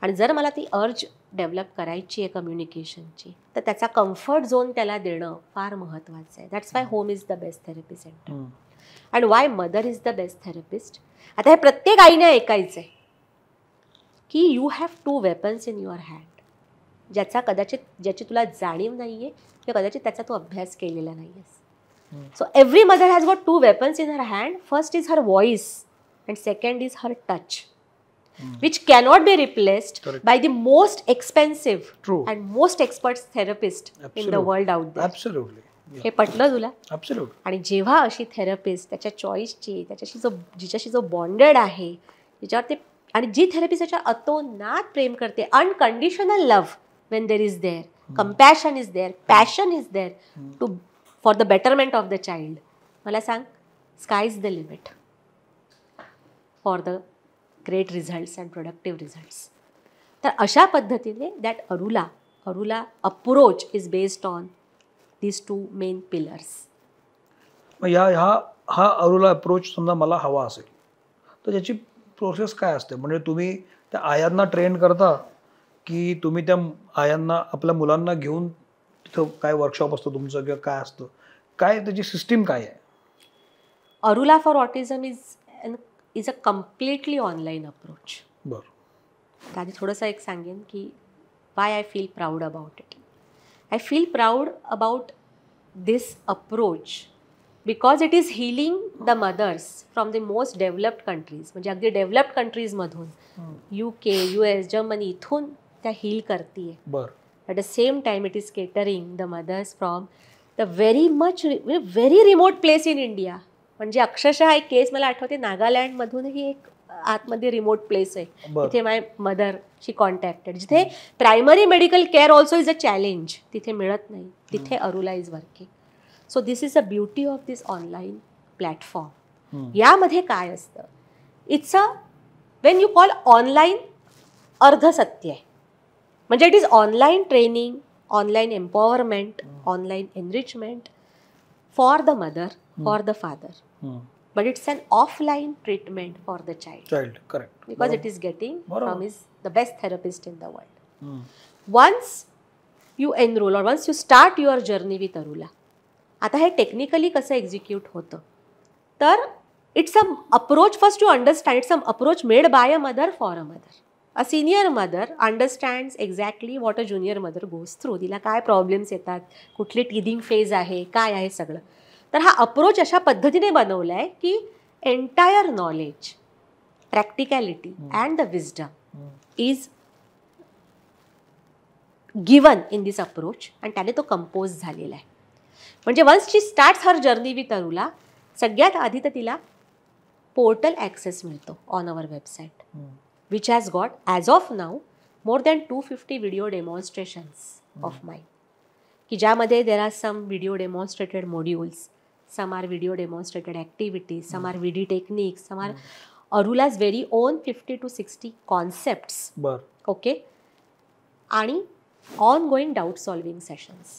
आणि जर मला ती अर्ज डेव्हलप करायची आहे कम्युनिकेशनची, तर त्याचा कम्फर्ट झोन त्याला देणं फार महत्त्वाचं आहे. That's why home is the best therapy centre. And Y mother is the best therapist? आता हे प्रत्येक आईने ऐकायचं आहे की you have 2 weapons in your hand. ज्याची तुला जाणीव नाही आहे किंवा कदाचित त्याचा तू अभ्यास केलेला नाही आहेस. So every mother has got 2 weapons in her hand. First is her voice and second is her touch, which cannot be replaced by the most expensive and most expert therapist in the world out there. Absolutely. हे पटलं तुला? ॲब्सोल्यूट. आणि जेव्हा अशी थेरपिस्ट त्याच्या चॉईसची, जिच्याशी जो बॉन्डेड आहे, जिच्यावर ते, आणि जी थेरपिस्ट त्याच्या अतोनात प्रेम करते, unconditional love when there is there, compassion is there, passion is there to for the betterment of the child, मला सांग, sky is the limit for the great results and productive results. तर अशा पद्धतीने that Arula approach is based on these two main pillars. मग हा अरुला अप्रोच समजा मला हवा असेल तर त्याची प्रोसेस काय असते? म्हणजे तुम्ही त्या आयांना ट्रेन करता की तुम्ही त्या आयांना आपल्या मुलांना घेऊन तिथं काय वर्कशॉप असतं तुमचं किंवा काय असतं, काय त्याची सिस्टीम काय आहे? Arula for autism is a completely online approach. बरं. आधी थोडंसं एक सांगेन की why I feel proud about it. I feel proud about this approach because it is healing the mothers from the most developed countries. म्हणजे अगदी डेव्हलप्ड कंट्रीजमधून, UK, US, जर्मनी, इथून त्या हील करते. बरं. At the same time it is catering the mothers from the very remote place in India. म्हणजे अक्षरशः एक केस मला आठवते, नागालँडमधूनही एक आतमध्ये रिमोट प्लेस आहे, तिथे माय मदर शी कॉन्टॅक्टेड, जिथे primary medical care also is a challenge, तिथे मिळत नाही, तिथे Arula is working. So this is a beauty of this online platform. यामध्ये काय असतं, it's a when you call online अर्धसत्य आहे. म्हणजे it is online training, online empowerment, online enrichment for the mother, for the father. But it's an offline treatment for the child. Correct. Because it is getting from the best therapist in the world. Once you enroll or once you start your journey with Arula, आता हे टेक्निकली कसं एक्झिक्यूट होतं, तर it's a approach, first to understand, it's a approach made by a mother for a mother. A senior mother understands exactly what a junior mother goes through. तिला काय प्रॉब्लेम्स येतात, कुठली टीदिंग फेज आहे, काय आहे सगळं. तर हा अप्रोच अशा पद्धतीने बनवला आहे की entire knowledge, practicality and the wisdom is given in this approach, आणि त्याने तो कंपोज झालेला आहे. म्हणजे once she starts her journey with Arula, सगळ्यात आधी तर तिला पोर्टल ॲक्सेस मिळतो on our website, which has got as of now more than 250 video demonstrations of mine, की ज्यामध्ये there are some video demonstrated modules, some are video demonstrated activities, some are VD techniques, some are Arula's very own 50 to 60 concepts. Okay, आणि ongoing doubt solving sessions.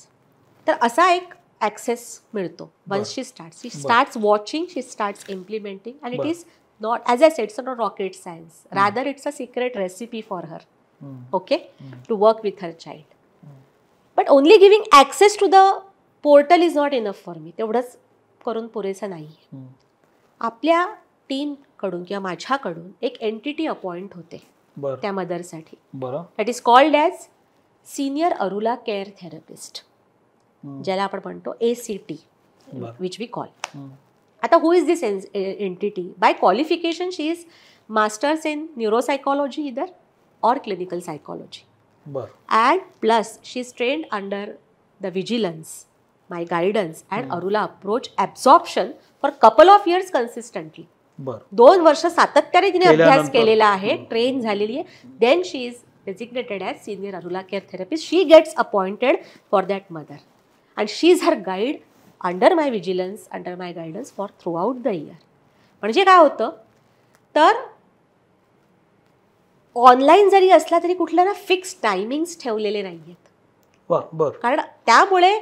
तर असा एक ॲक्सेस मिळतो. Once she starts watching, she starts implementing, and it is not, as I said, it's not rocket science, rather it's a secret recipe for her, okay, to work with her child. But only giving access to the portal is not enough for me. तेवढंच करून पुरेसं नाही. आपल्या टीमकडून किंवा माझ्याकडून एक एंटिटी अपॉइंट होते त्या मदरसाठी, that is called as senior Arula care therapist, ज्याला आपण म्हणतो ACT, विच वी कॉल. आता who is this entity? By qualification she is masters in neuropsychology इधर और clinical psychology, and plus she is trained under the vigilance, my guidance and Arula approach absorption for couple of years consistently. 2 वर्ष सातत्याने तिने अभ्यास केलेला आहे, ट्रेन झालेली आहे. Then she is designated as senior Arula care therapist. She gets appointed for that mother and she is her guide under my vigilance, under my guidance for throughout the year. म्हणजे काय होतं, तर ऑनलाईन जरी असला तरी कुठल्या ना फिक्स टायमिंग्स ठेवलेले नाही आहेत. कारण त्यामुळे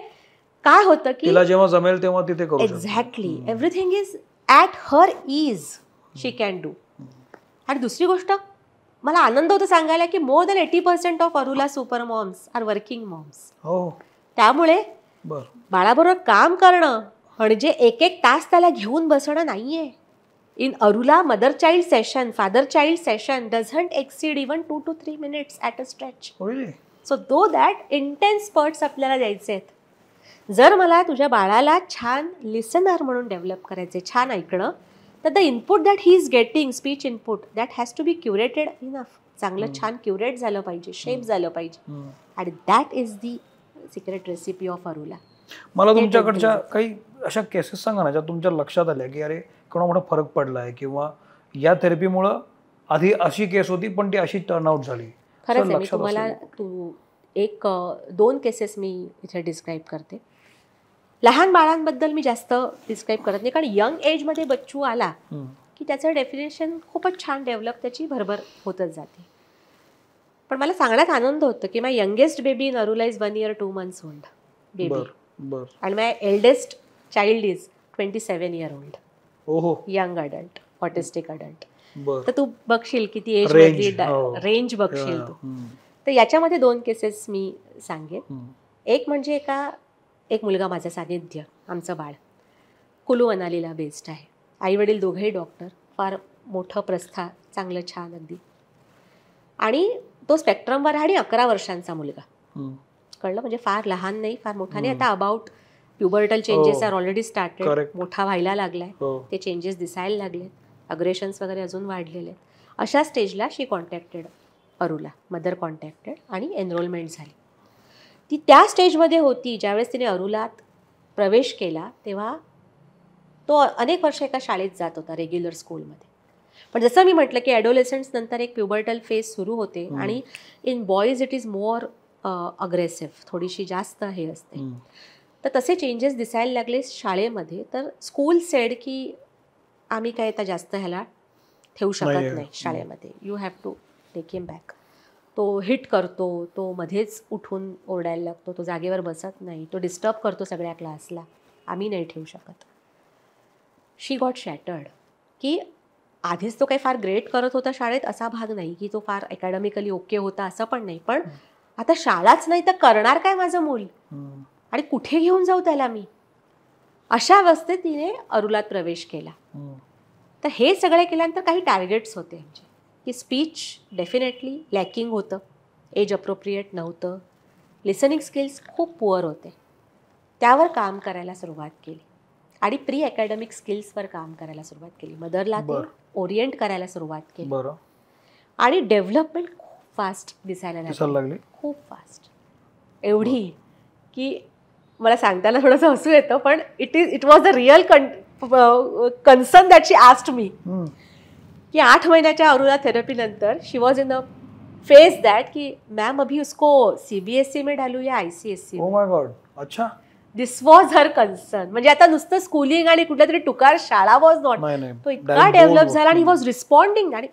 काय होतं की तिला जेव्हा जमेल तेव्हा तिथे करू शकते. Exactly, everything is at her ease, she can do. आणि दुसरी गोष्ट मला आनंद होतो सांगायला की more than 80% of Arula super moms are working moms. त्यामुळे बाळाबरोबर काम करणं म्हणजे एक तास त्याला घेऊन बसणं नाहीये. In Arula mother child session, father child session doesn't exceed even 2 to 3 minutes at a stretch. So though that intense spurts आपल्याला द्यायचे आहेत. जर मला तुझ्या बाळाला छान लिसनर म्हणून डेव्हलप करायचे, छान ऐकणं, तर the input that he is getting, speech input, that has to be curated enough. चांगलं छान क्युरेट झालं पाहिजे, शेप झालं पाहिजे. आणि that is the secret recipe of Arula. मला तुमच्याकडच्या काही अशा केसेस सांगा ना ज्या तुमच्या लक्षात आल्या की अरे कोणा मोठा फरक पडलाय किंवा या थेरपीमुळं आधी अशी केस होती पण ती अशी टर्नआउट झाली. खरंच आहे. मी तुम्हाला एक 2 केसेस मी इथे डिस्क्राईब करते. लहान बाळांबद्दल मी जास्त डिस्क्राईब करत नाही, कारण यंग एजमध्ये बच्चू आला की त्याचं डेफिनेशन खूपच छान डेव्हलप, त्याची भरभर होतच जाते. पण मला सांगण्यात आनंद होतो की my youngest baby in Arula is 1 year 2 months old baby, आणि my eldest child is 27 year old. ओहो. Young adult, autistic adult. बर. तर तू बघशील किती एज मधली रेंज बघशील तू. तर याच्यामध्ये 2 केसेस मी सांगेन. एक म्हणजे एक मुलगा माझा सानिध्य, आमचं बाळ कुलू मनालीला बेस्ड आहे. आई वडील दोघेही डॉक्टर, फार मोठं प्रस्था, चांगलं छान अगदी. आणि तो स्पेक्ट्रमवर आहे आणि 11 वर्षांचा मुलगा. कळलं, म्हणजे फार लहान नाही फार मोठा नाही. आता about pubertal changes are already started, मोठा व्हायला लागलाय, ते चेंजेस दिसायला लागलेत, अग्रेशन्स वगैरे अजून वाढलेले आहेत. अशा स्टेजला शी कॉन्टॅक्टेड अरुला, मदर कॉन्टॅक्टेड आणि एनरोलमेंट झाली. ती त्या स्टेजमध्ये होती ज्यावेळेस तिने अरुलात प्रवेश केला, तेव्हा तो अनेक वर्ष एका शाळेत जात होता, रेग्युलर स्कूलमध्ये. पण जसं मी म्हटलं की ॲडोलेसन्स नंतर एक प्युबर्टल फेज सुरू होते आणि in boys it is more aggressive, थोडीशी जास्त हे असते. तर तसे चेंजेस दिसायला लागले शाळेमध्ये. तर स्कूल सेड की आम्ही काय आता जास्त ह्याला ठेवू शकत नाही शाळेमध्ये, you have to take him back. तो हिट करतो, तो मध्येच उठून ओरडायला लागतो, तो जागेवर बसत नाही, तो डिस्टर्ब करतो सगळ्या क्लासला, आम्ही नाही ठेवू शकत. शी गॉट शॅटर्ड की आधीच तो काही फार ग्रेट करत होता शाळेत असा भाग नाही, की तो फार अकॅडमिकली ओके होता असं पण नाही, पण आता शाळाच नाही तर करणार काय माझं मूल, आणि कुठे घेऊन जाऊ त्याला मी. अशा अवस्थेत तिने अरुलात प्रवेश केला. तर हे सगळे केल्यानंतर काही टार्गेट्स होते आमचे, की स्पीच डेफिनेटली लॅकिंग होतं, एज अप्रोप्रिएट नव्हतं, लिसनिंग स्किल्स खूप पुअर होते, त्यावर काम करायला सुरुवात केली. आणि प्री अकॅडमिक स्किल्सवर काम करायला सुरुवात केली. मदरला ते ओरिएंट करायला सुरुवात केली. आणि डेव्हलपमेंट खूप फास्ट दिसायला लागली, खूप फास्ट. एवढी की मला सांगताना थोडंसं हसू येतं, पण it was the real concern that she asked me, की 8 महिन्याच्या अरुला थेरपी नंतर she was in a phase that की मॅम अभी उसको CBSE में डालू या ICSE. Oh my god. अच्छा. दिस वॉज हर कन्सर्न. म्हणजे आता नुसतं स्कूलिंग आणि कुठल्या तरी टुकार शाळा वॉज नॉट, तो इतका डेव्हलप झाला आणि ही वॉज रिस्पॉन्डिंग. आणि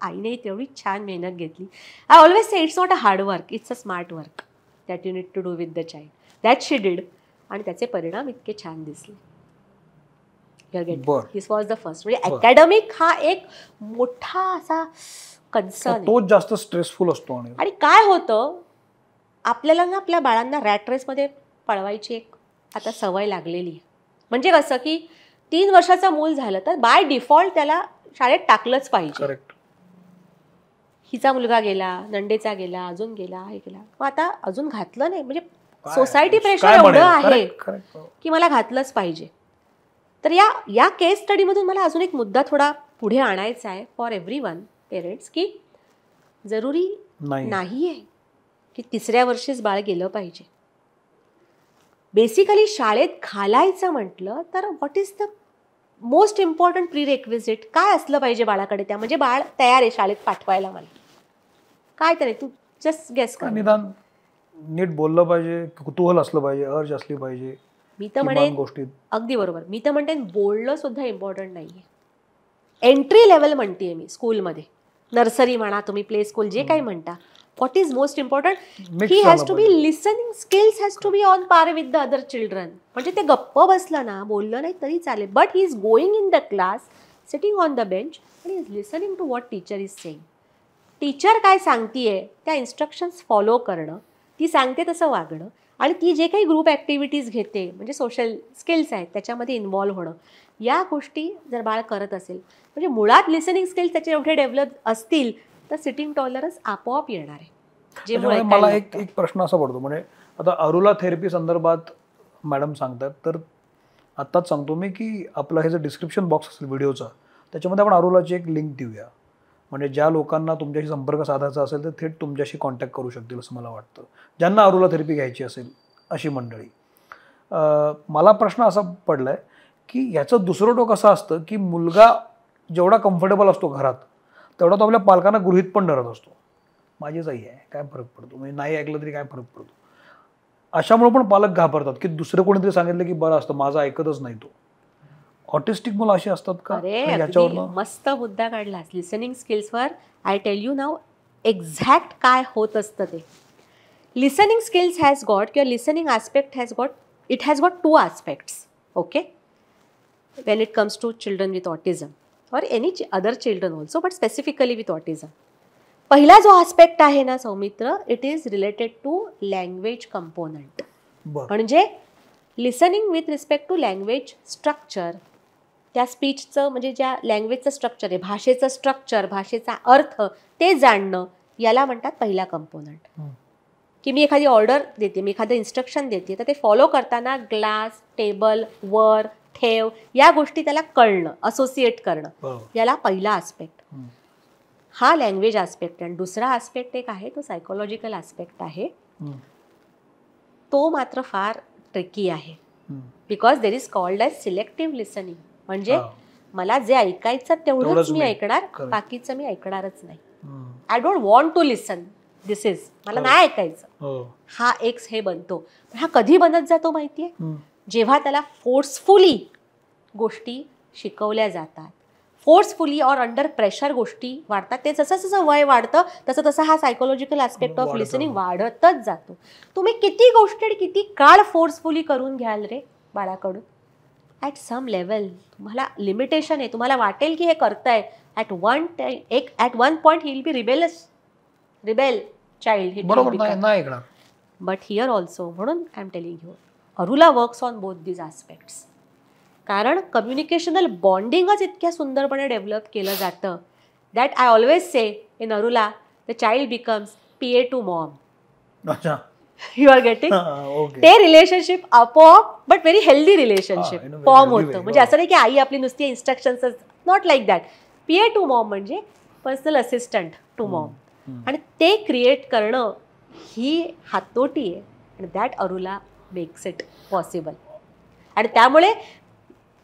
आईने तेवढी छान मेहनत घेतली. I always say it's not a hard work, it's a smart work that you need to do with the child. That she did. आणि त्याचे परिणाम इतके छान दिसले. This was the first. म्हणजे अकॅडमिक हा एक मोठा असा कन्सर्न, तो जास्त स्ट्रेसफुल असतो. आणि काय होतं आपल्याला ना आपल्या बाळांना रॅट रेसमध्ये पळवायची एक आता सवय लागलेली आहे. म्हणजे कसं की 3 वर्षाचं मूल झालं तर बाय डिफॉल्ट त्याला शाळेत टाकलंच पाहिजे. करेक्ट. हिचा मुलगा गेला, नंडेचा गेला, अजून गेला, हे गेला, मग आता अजून घातलं नाही, म्हणजे सोसायटी प्रेशर एवढं आहे की मला घातलंच पाहिजे. तर या केस स्टडीमधून मला अजून एक मुद्दा थोडा पुढे आणायचा आहे फॉर एव्हरीवन पेरेंट्स, की जरुरी नाही आहे की 3ऱ्या वर्षीच बाळ गेलं पाहिजे. बेसिकली शाळेत घालायचं म्हटलं तर what is the most important pre requisite, काय असलं पाहिजे बाळाकडे, त्या म्हणजे बाळ तयार आहे शाळेत पाठवायला, मला काय तरी तू जस्ट गेस कर. निदान नीट बोललं पाहिजे, कुतूहल असलं पाहिजे, अर्ज असली पाहिजे. मी तर म्हणेन अगदी बरोबर, मी तर म्हणते बोलणं सुद्धा इम्पॉर्टंट नाहीये. एंट्री लेवल म्हणतेय मी स्कूलमध्ये, नर्सरी म्हणा तुम्ही, प्ले स्कूल, जे काही म्हणता, what is most important, he has to be listening skills has to be on par with the other children. म्हणजे ते गप्प बसलं ना, बोललं नाही तरी चालेल, but he is going in the class, sitting on the bench and he is listening to what teacher is saying. Teacher काय सांगतीये त्या इन्स्ट्रक्शन्स फॉलो करणं, ती सांगते तसं वागणं, आणि ती जे काही ग्रुप ॲक्टिव्हिटीज घेते म्हणजे सोशल स्किल्स आहेत त्याच्यामध्ये इन्व्हॉल्व्ह होणं, या गोष्टी जर बाळ करत असेल, म्हणजे मुळात लिसनिंग स्किल्स त्याचे एवढे डेव्हलप असतील तर सिटिंग टॉलरन्स आपोआप येणार आहे. मला एक प्रश्न असा पडतो, म्हणजे आता अरुला थेरपी संदर्भात मॅडम सांगतात, तर आत्ताच सांगतो मी की आपलं हे जे डिस्क्रिप्शन बॉक्स असेल व्हिडिओचा, त्याच्यामध्ये आपण अरुलाची एक लिंक देऊया, म्हणजे ज्या लोकांना तुमच्याशी संपर्क साधायचा असेल तर थेट तुमच्याशी कॉन्टॅक्ट करू शकतील असं मला वाटतं, ज्यांना अरुला थेरपी घ्यायची असेल अशी मंडळी. मला प्रश्न असा पडलाय की याचं दुसरं टोक असं असतं की मुलगा जेवढा कम्फर्टेबल असतो घरात तेवढा तो आपल्या पालकांना गृहीत पण धरत असतो. माझीच आई आहे, काय फरक पडतो, म्हणजे नाही ऐकलं तरी काय फरक पडतो. अशामुळे पण पालक घाबरतात की दुसरं कोणीतरी सांगितलं की बरं असतं, माझं ऐकतच नाही तो. ऑटिस्टिक मुलं अशी असतात का? अरे अगदी मस्त मुद्दा काढलास. लिसनिंग स्किल्सवर आय टेल यू नाव एक्झॅक्ट काय होत असतं ते. लिसनिंग स्किल्स हॅज गॉट किंवा listening aspect has got 2 aspects. Okay, when it comes to children with autism or any other children also, but specifically with autism. पहिला जो आस्पेक्ट आहे ना Saumitra, it is related to language component. म्हणजे listening with respect to language structure, त्या स्पीचचं म्हणजे ज्या लँग्वेजचं स्ट्रक्चर आहे, भाषेचं स्ट्रक्चर, भाषेचा अर्थ ते जाणणं, याला म्हणतात पहिला कंपोनंट. की मी एखादी ऑर्डर देते, मी एखादं इन्स्ट्रक्शन देते, तर ते फॉलो करताना ग्लास, टेबल, वर, ठेव या गोष्टी त्याला कळणं, असोसिएट करणं, याला पहिला आस्पेक्ट. हा लँग्वेज आस्पेक्ट. आणि दुसरा आस्पेक्ट एक आहे तो सायकोलॉजिकल आस्पेक्ट आहे. तो मात्र फार ट्रिकी आहे. Because there is called as selective listening. म्हणजे मला जे ऐकायचं तेवढंच मी ऐकणार, बाकीचं मी ऐकणारच नाही. I don't want to listen, this is, मला नाही ऐकायचं. हा एक हे बनतो. हा कधी बनत जातो माहितीये? जेव्हा त्याला फोर्सफुली गोष्टी शिकवल्या जातात, फोर्सफुली और अंडर प्रेशर गोष्टी वाढतात. ते जसं जसं वय वाढतं तसं तसं हा सायकोलॉजिकल ॲस्पेक्ट ऑफ लिसनिंग वाढतच जातो. तुम्ही किती गोष्टी किती काळ फोर्सफुली करून घ्याल रे बाळाकडून, ॲट सम लेवल तुम्हाला लिमिटेशन आहे. तुम्हाला वाटेल की हे करताय, at one point he will be rebel child. But here also, म्हणून I am telling you, Arula works on both these aspects. कारण कम्युनिकेशनल बॉन्डिंगच इतक्या सुंदरपणे डेव्हलप केलं जातं that I always say in Arula the child becomes PA to mom. You are getting? ते रिलेशनशिप आपोआप but very healthy relationship form होतं. म्हणजे असं नाही की आई आपली नुसती instructions, not like that. PA to mom म्हणजे पर्सनल असिस्टंट टू मॉम. आणि ते क्रिएट करणं ही हातोटी आहे. आणि that Arula makes it possible. आणि त्यामुळे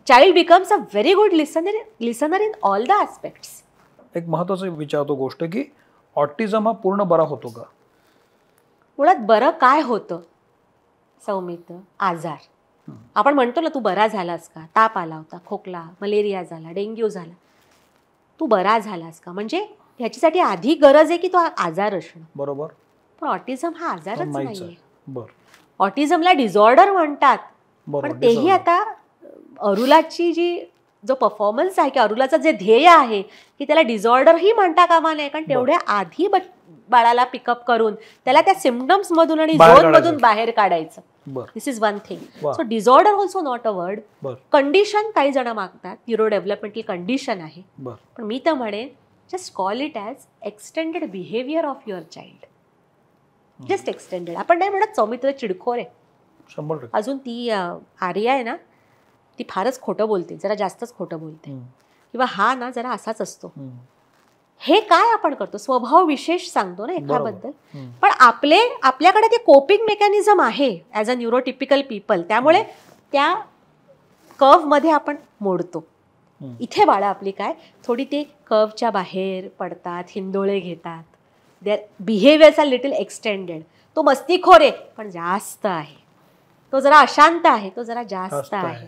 child becomes a very good listener in all the aspects. एक महत्त्वाचं विचारतो गोष्ट की ऑटिझम हा पूर्ण बरा होतो का? मुळात बरं काय होतं सौमित्र? आजार. आपण म्हणतो ना, तू बरा झालास का? ताप आला होता, खोकला, मलेरिया झाला, डेंग्यू झाला, तू बरा झालास का? म्हणजे ह्याच्यासाठी आधी गरज आहे की तो आजार असणं. बरोबर. पण ऑटिझम हा आजारच नाहीये. ऑटिझमला डिसऑर्डर म्हणतात. पण तेही आता अरुलाची जो परफॉर्मन्स आहे, की अरुलाचं जे ध्येय आहे की त्याला डिसऑर्डरही म्हणता कामा नये. कारण तेवढ्या आधी बाळाला पिकअप करून त्याला त्या सिम्पटम्स मधून आणि झोन मधून बाहेर काढायचं. This is one thing. So disorder also not a word. Condition काही जण मागतात, न्यूरो डेव्हलपमेंटल कंडिशन आहे. पण मी तर म्हणेन just call it as extended behaviour of your child. Just extended. आपण नाही म्हणत सौमित्र चिडखोर आहे. अजून ती आर्या आहे ना, ती फारच खोटं बोलते, जरा जास्तच खोटं बोलते, किंवा हा ना जरा असाच असतो. हे काय आपण करतो? स्वभाव विशेष सांगतो ना एकाबद्दल. पण आपल्याकडे ते कोपिंग मेकॅनिझम आहे ॲज अ न्यूरोटिपिकल पीपल. त्यामुळे त्या कर्वमध्ये आपण मोडतो. इथे बाळा आपली काय थोडी ते कर्वच्या बाहेर पडतात, हिंदोळे घेतात. Their behaviours are little extended. तो मस्तीखोर आहे पण जास्त आहे, तो जरा अशांत आहे, तो जरा जास्त आहे,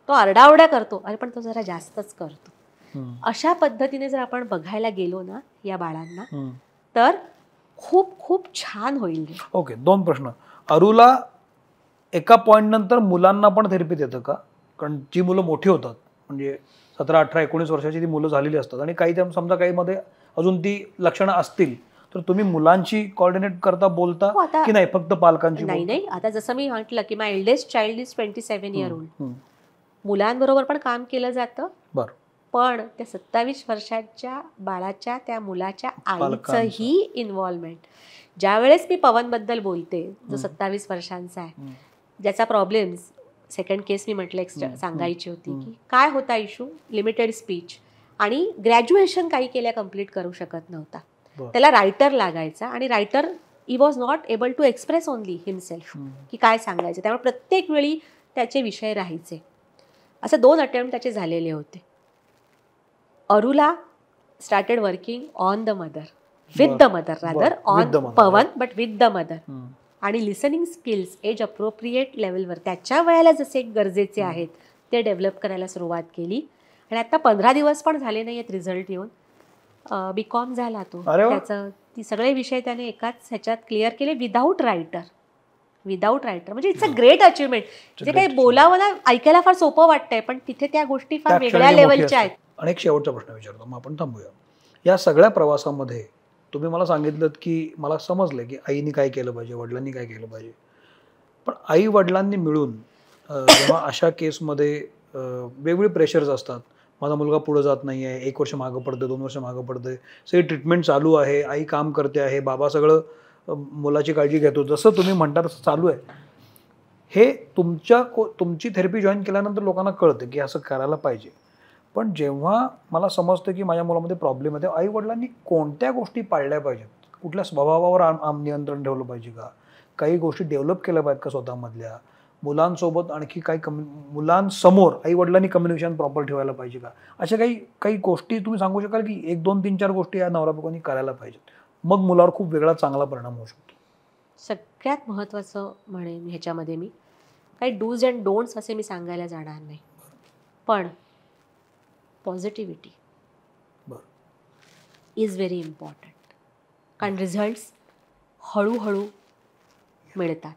तो आरडाओरडा करतो अरे पण तो जरा जास्तच करतो. अशा पद्धतीने जर आपण बघायला गेलो ना या बाळांना, तर खूप खूप छान होईल. ओके, 2 प्रश्न. अरुला एका पॉइंट नंतर मुलांना पण थेरपी देतं का? कारण जी मुलं मोठी होतात, म्हणजे 17, 18, 19 वर्षाची ती मुलं झालेली असतात आणि काही समजा काही मध्ये अजून ती लक्षणं असतील, तर तुम्ही मुलांची कोऑर्डिनेट करता बोलता की नाही फक्त पालकांची? नाही. आता जसं मी म्हटलं की my eldest child is 27 year old. मुलांबरोबर पण काम केलं जातं. पण त्या 27 वर्षाच्या बाळाच्या त्या मुलाच्या आईचंही इन्व्हॉल्वमेंट. ज्यावेळेस मी पवनबद्दल बोलते, जो 27 वर्षांचा आहे, ज्याचा प्रॉब्लेम्स, सेकंड केस मी म्हटलं सांगायची होती की काय होता इश्यू, लिमिटेड स्पीच आणि ग्रॅज्युएशन काही केल्या कम्प्लीट करू शकत नव्हता. त्याला रायटर लागायचा आणि writer he was not able to express only himself की काय सांगायचं. त्यामुळे प्रत्येक वेळी त्याचे विषय राहायचे. असे 2 अटेम्प्ट त्याचे झालेले होते. Arula started working on the mother, with the mother rather, on Pawan but with the mother. आणि लिसनिंग स्किल्स एज अप्रोप्रिएट लेवलवर त्याच्या वयाला जसे गरजेचे आहेत ते डेव्हलप करायला सुरुवात केली. आणि आता 15 दिवस पण झाले नाही आहेत रिझल्ट येऊन. BCom झाला तो. त्याचं ती सगळे विषय त्याने एकाच ह्याच्यात क्लिअर केले विदाऊट रायटर. म्हणजे इट्स अ ग्रेट अचिव्हमेंट. जे काही बोलावं ना ऐकायला फार सोपं वाटतंय पण तिथे त्या गोष्टी फार वेगळ्या लेवलच्या आहेत. आणि एक शेवटचा प्रश्न विचारतो मग आपण थांबूया. या सगळ्या प्रवासामध्ये तुम्ही मला सांगितलं की मला समजलं की आईने काय केलं पाहिजे, वडिलांनी काय केलं पाहिजे, पण आई वडिलांनी मिळून जेव्हा अशा केसमध्ये वेगवेगळे प्रेशर्स असतात. माझा मुलगा पुढे जात नाही आहे, 1 वर्ष मागं पडतं, 2 वर्ष मागं पडतंय, सगळी ट्रीटमेंट चालू आहे, आई काम करते आहे, बाबा सगळं मुलाची काळजी घेतो, जसं तुम्ही म्हणता तसं चालू आहे. हे तुमची थेरपी जॉईन केल्यानंतर लोकांना कळतं की असं करायला पाहिजे. पण जेव्हा मला समजतं की माझ्या मुलामध्ये प्रॉब्लेम आहे, आई वडिलांनी कोणत्या गोष्टी पाळल्या पाहिजेत, कुठल्या स्वभावावर नियंत्रण ठेवलं पाहिजे का, काही गोष्टी डेव्हलप केल्या पाहिजेत का स्वतःमधल्या, मुलांसोबत आणखी काही मुलांसमोर आई वडिलांनी कम्युनिकेशन प्रॉपर ठेवायला पाहिजे का, अशा काही गोष्टी तुम्ही सांगू शकाल की 1 2 3 4 गोष्टी या नवरा बायकोनी करायला पाहिजेत, मग मुलावर खूप वेगळा चांगला परिणाम होऊ शकतो. सगळ्यात महत्त्वाचं म्हणेन ह्याच्यामध्ये मी काही डूज अँड डोंट्स असे मी सांगायला जाणार नाही, पण पॉझिटिव्हिटी इज व्हेरी इम्पॉर्टंट. कारण रिझल्ट्स हळूहळू मिळतात.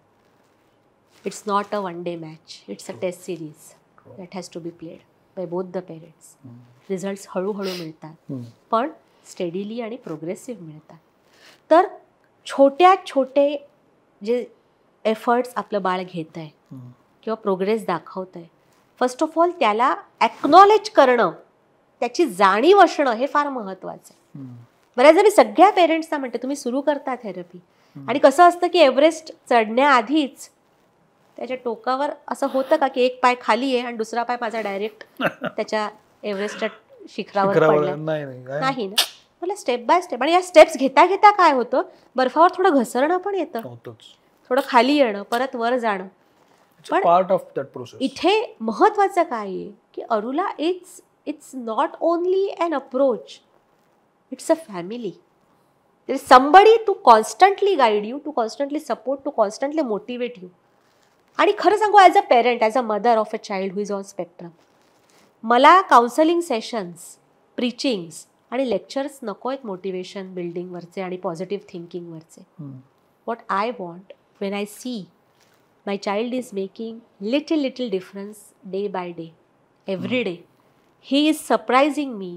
It's not a 1 day match, it's a test series that has to be played by both the parents. Results हळूहळू मिळतात पण स्टेडीली आणि प्रोग्रेसिव्ह मिळतात. तर छोटे जे एफर्ट्स आपलं बाळ घेत आहे किंवा प्रोग्रेस दाखवत आहे, फर्स्ट ऑफ ऑल त्याला ॲक्नॉलेज करणं, त्याची जाणीव असणं हे फार महत्त्वाचं आहे. बऱ्याचदा मी सगळ्या पेरेंट्सना म्हणते तुम्ही सुरू करता थेरपी आणि कसं असतं की एव्हरेस्ट चढण्याआधीच त्याच्या टोकावर असं होतं का की एक पाय खाली आहे आणि दुसरा पाय माझा डायरेक्ट त्याच्या एव्हरेस्टच्या शिखरावर पडला नाही ना. मला स्टेप बाय स्टेप, आणि या स्टेप्स घेता घेता काय होतं, बर्फावर थोडं घसरणं पण येतं, थोडं खाली येणं, परत वर जाणं. पण पार्ट ऑफ दॅट प्रोसेस. इथे महत्वाचं काय आहे की Arula it's not only an approach, it's a family. There is somebody to constantly guide you, to constantly support, to constantly motivate you. आणि खरं सांगू, as a parent, as a mother of a child who is on spectrum, मला काउन्सलिंग सेशन्स, प्रीचिंग्स आणि लेक्चर्स नको आहेत मोटिवेशन बिल्डिंगवरचे आणि पॉझिटिव्ह थिंकिंगवरचे. What I want when I see my child is making little difference day by day, every day. He is surprising me,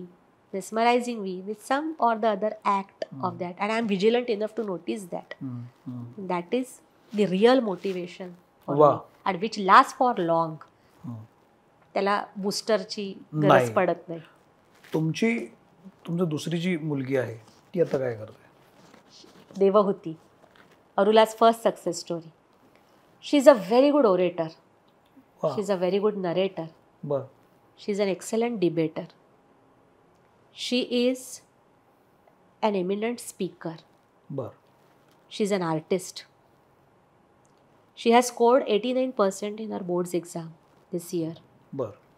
mesmerizing me with some or the other act of that, and I am vigilant enough to notice that. That is the real motivation for me, and which lasts for long. त्याला बूस्टरची गरज पडत नाही. तुमची दुसरी जी मुलगी आहे ती आता काय करते? Devahuti, अरुला's first success story. She is a very good orator. She is a very good narrator. She is an excellent debater. She is an eminent speaker. She is an artist. She has scored 89% in her boards exam this year.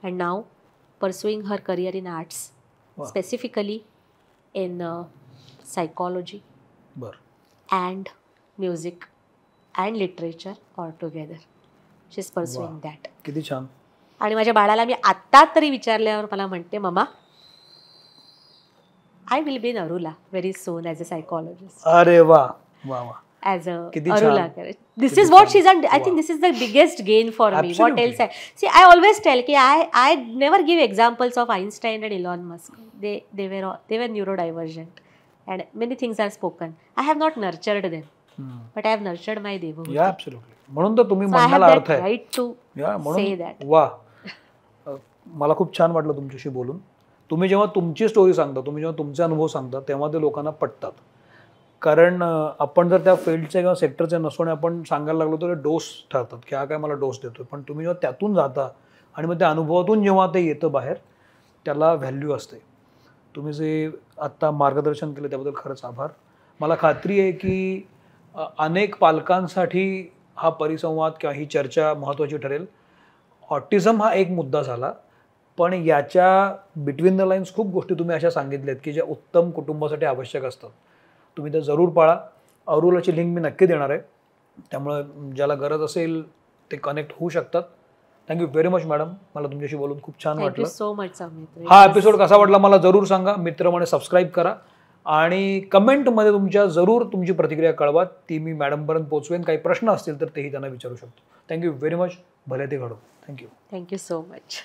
And now pursuing her career in arts, specifically in psychology and music and literature all together. She is pursuing that. किती छान. आणि माझ्या बाळाला मी आत्ता तरी विचारल्यावर मला म्हणते, mumma I will be in Arula very soon as a psychologist. अरे वा वा वा. As a Arula. This is what she is, I think this is the biggest gain for me. What else I see, I always tell की I never give examples of Einstein and Elon Musk. they were neurodivergent and many things are spoken. I have not nurtured them. But I have nurtured my Devahuti. Yeah, absolutely. म्हणून तर तुम्ही म्हणण्याला अर्थ आहे. Right to say that. वा, मला खूप छान वाटलं तुमच्याशी बोलून. तुम्ही जेव्हा तुमची स्टोरी सांगता, तुम्ही जेव्हा तुमचे अनुभव सांगता, तेव्हा ते लोकांना पटतात. कारण आपण जर त्या फील्डचे किंवा सेक्टरचे नसून आपण सांगायला लागलो तर डोस ठरतात की हा काय मला डोस देतोय. पण तुम्ही जेव्हा त्यातून जाता आणि मग त्या अनुभवातून जेव्हा ते येतं बाहेर, त्याला व्हॅल्यू असते. तुम्ही जे आत्ता मार्गदर्शन केलं त्याबद्दल खरंच आभार. मला खात्री आहे की अनेक पालकांसाठी हा परिसंवाद किंवा ही चर्चा महत्त्वाची ठरेल. ऑटिझम हा एक मुद्दा झाला, पण याच्या बिटवीन द लाईन्स खूप गोष्टी तुम्ही अशा सांगितल्यात की ज्या उत्तम कुटुंबासाठी आवश्यक असतात. तुम्ही ते जरूर पाळा. अरुलाची लिंक मी नक्की देणार आहे, त्यामुळे ज्याला गरज असेल ते कनेक्ट होऊ शकतात. थँक्यू व्हेरी मच मॅडम, मला तुमच्याशी बोलून खूप छान थँक्यू वाटलं. So much Soumitra. हा एपिसोड कसा वाटला मला जरूर सांगा. मित्रमंडळी सबस्क्राईब करा आणि कमेंटमध्ये तुमच्या जरूर तुमची प्रतिक्रिया कळवा. ती मी मॅडमपर्यंत पोहोचवेन. काही प्रश्न असतील तर तेही त्यांना विचारू शकतो. Thank you very much. भले ते घडो. थँक्यू. Thank you so much.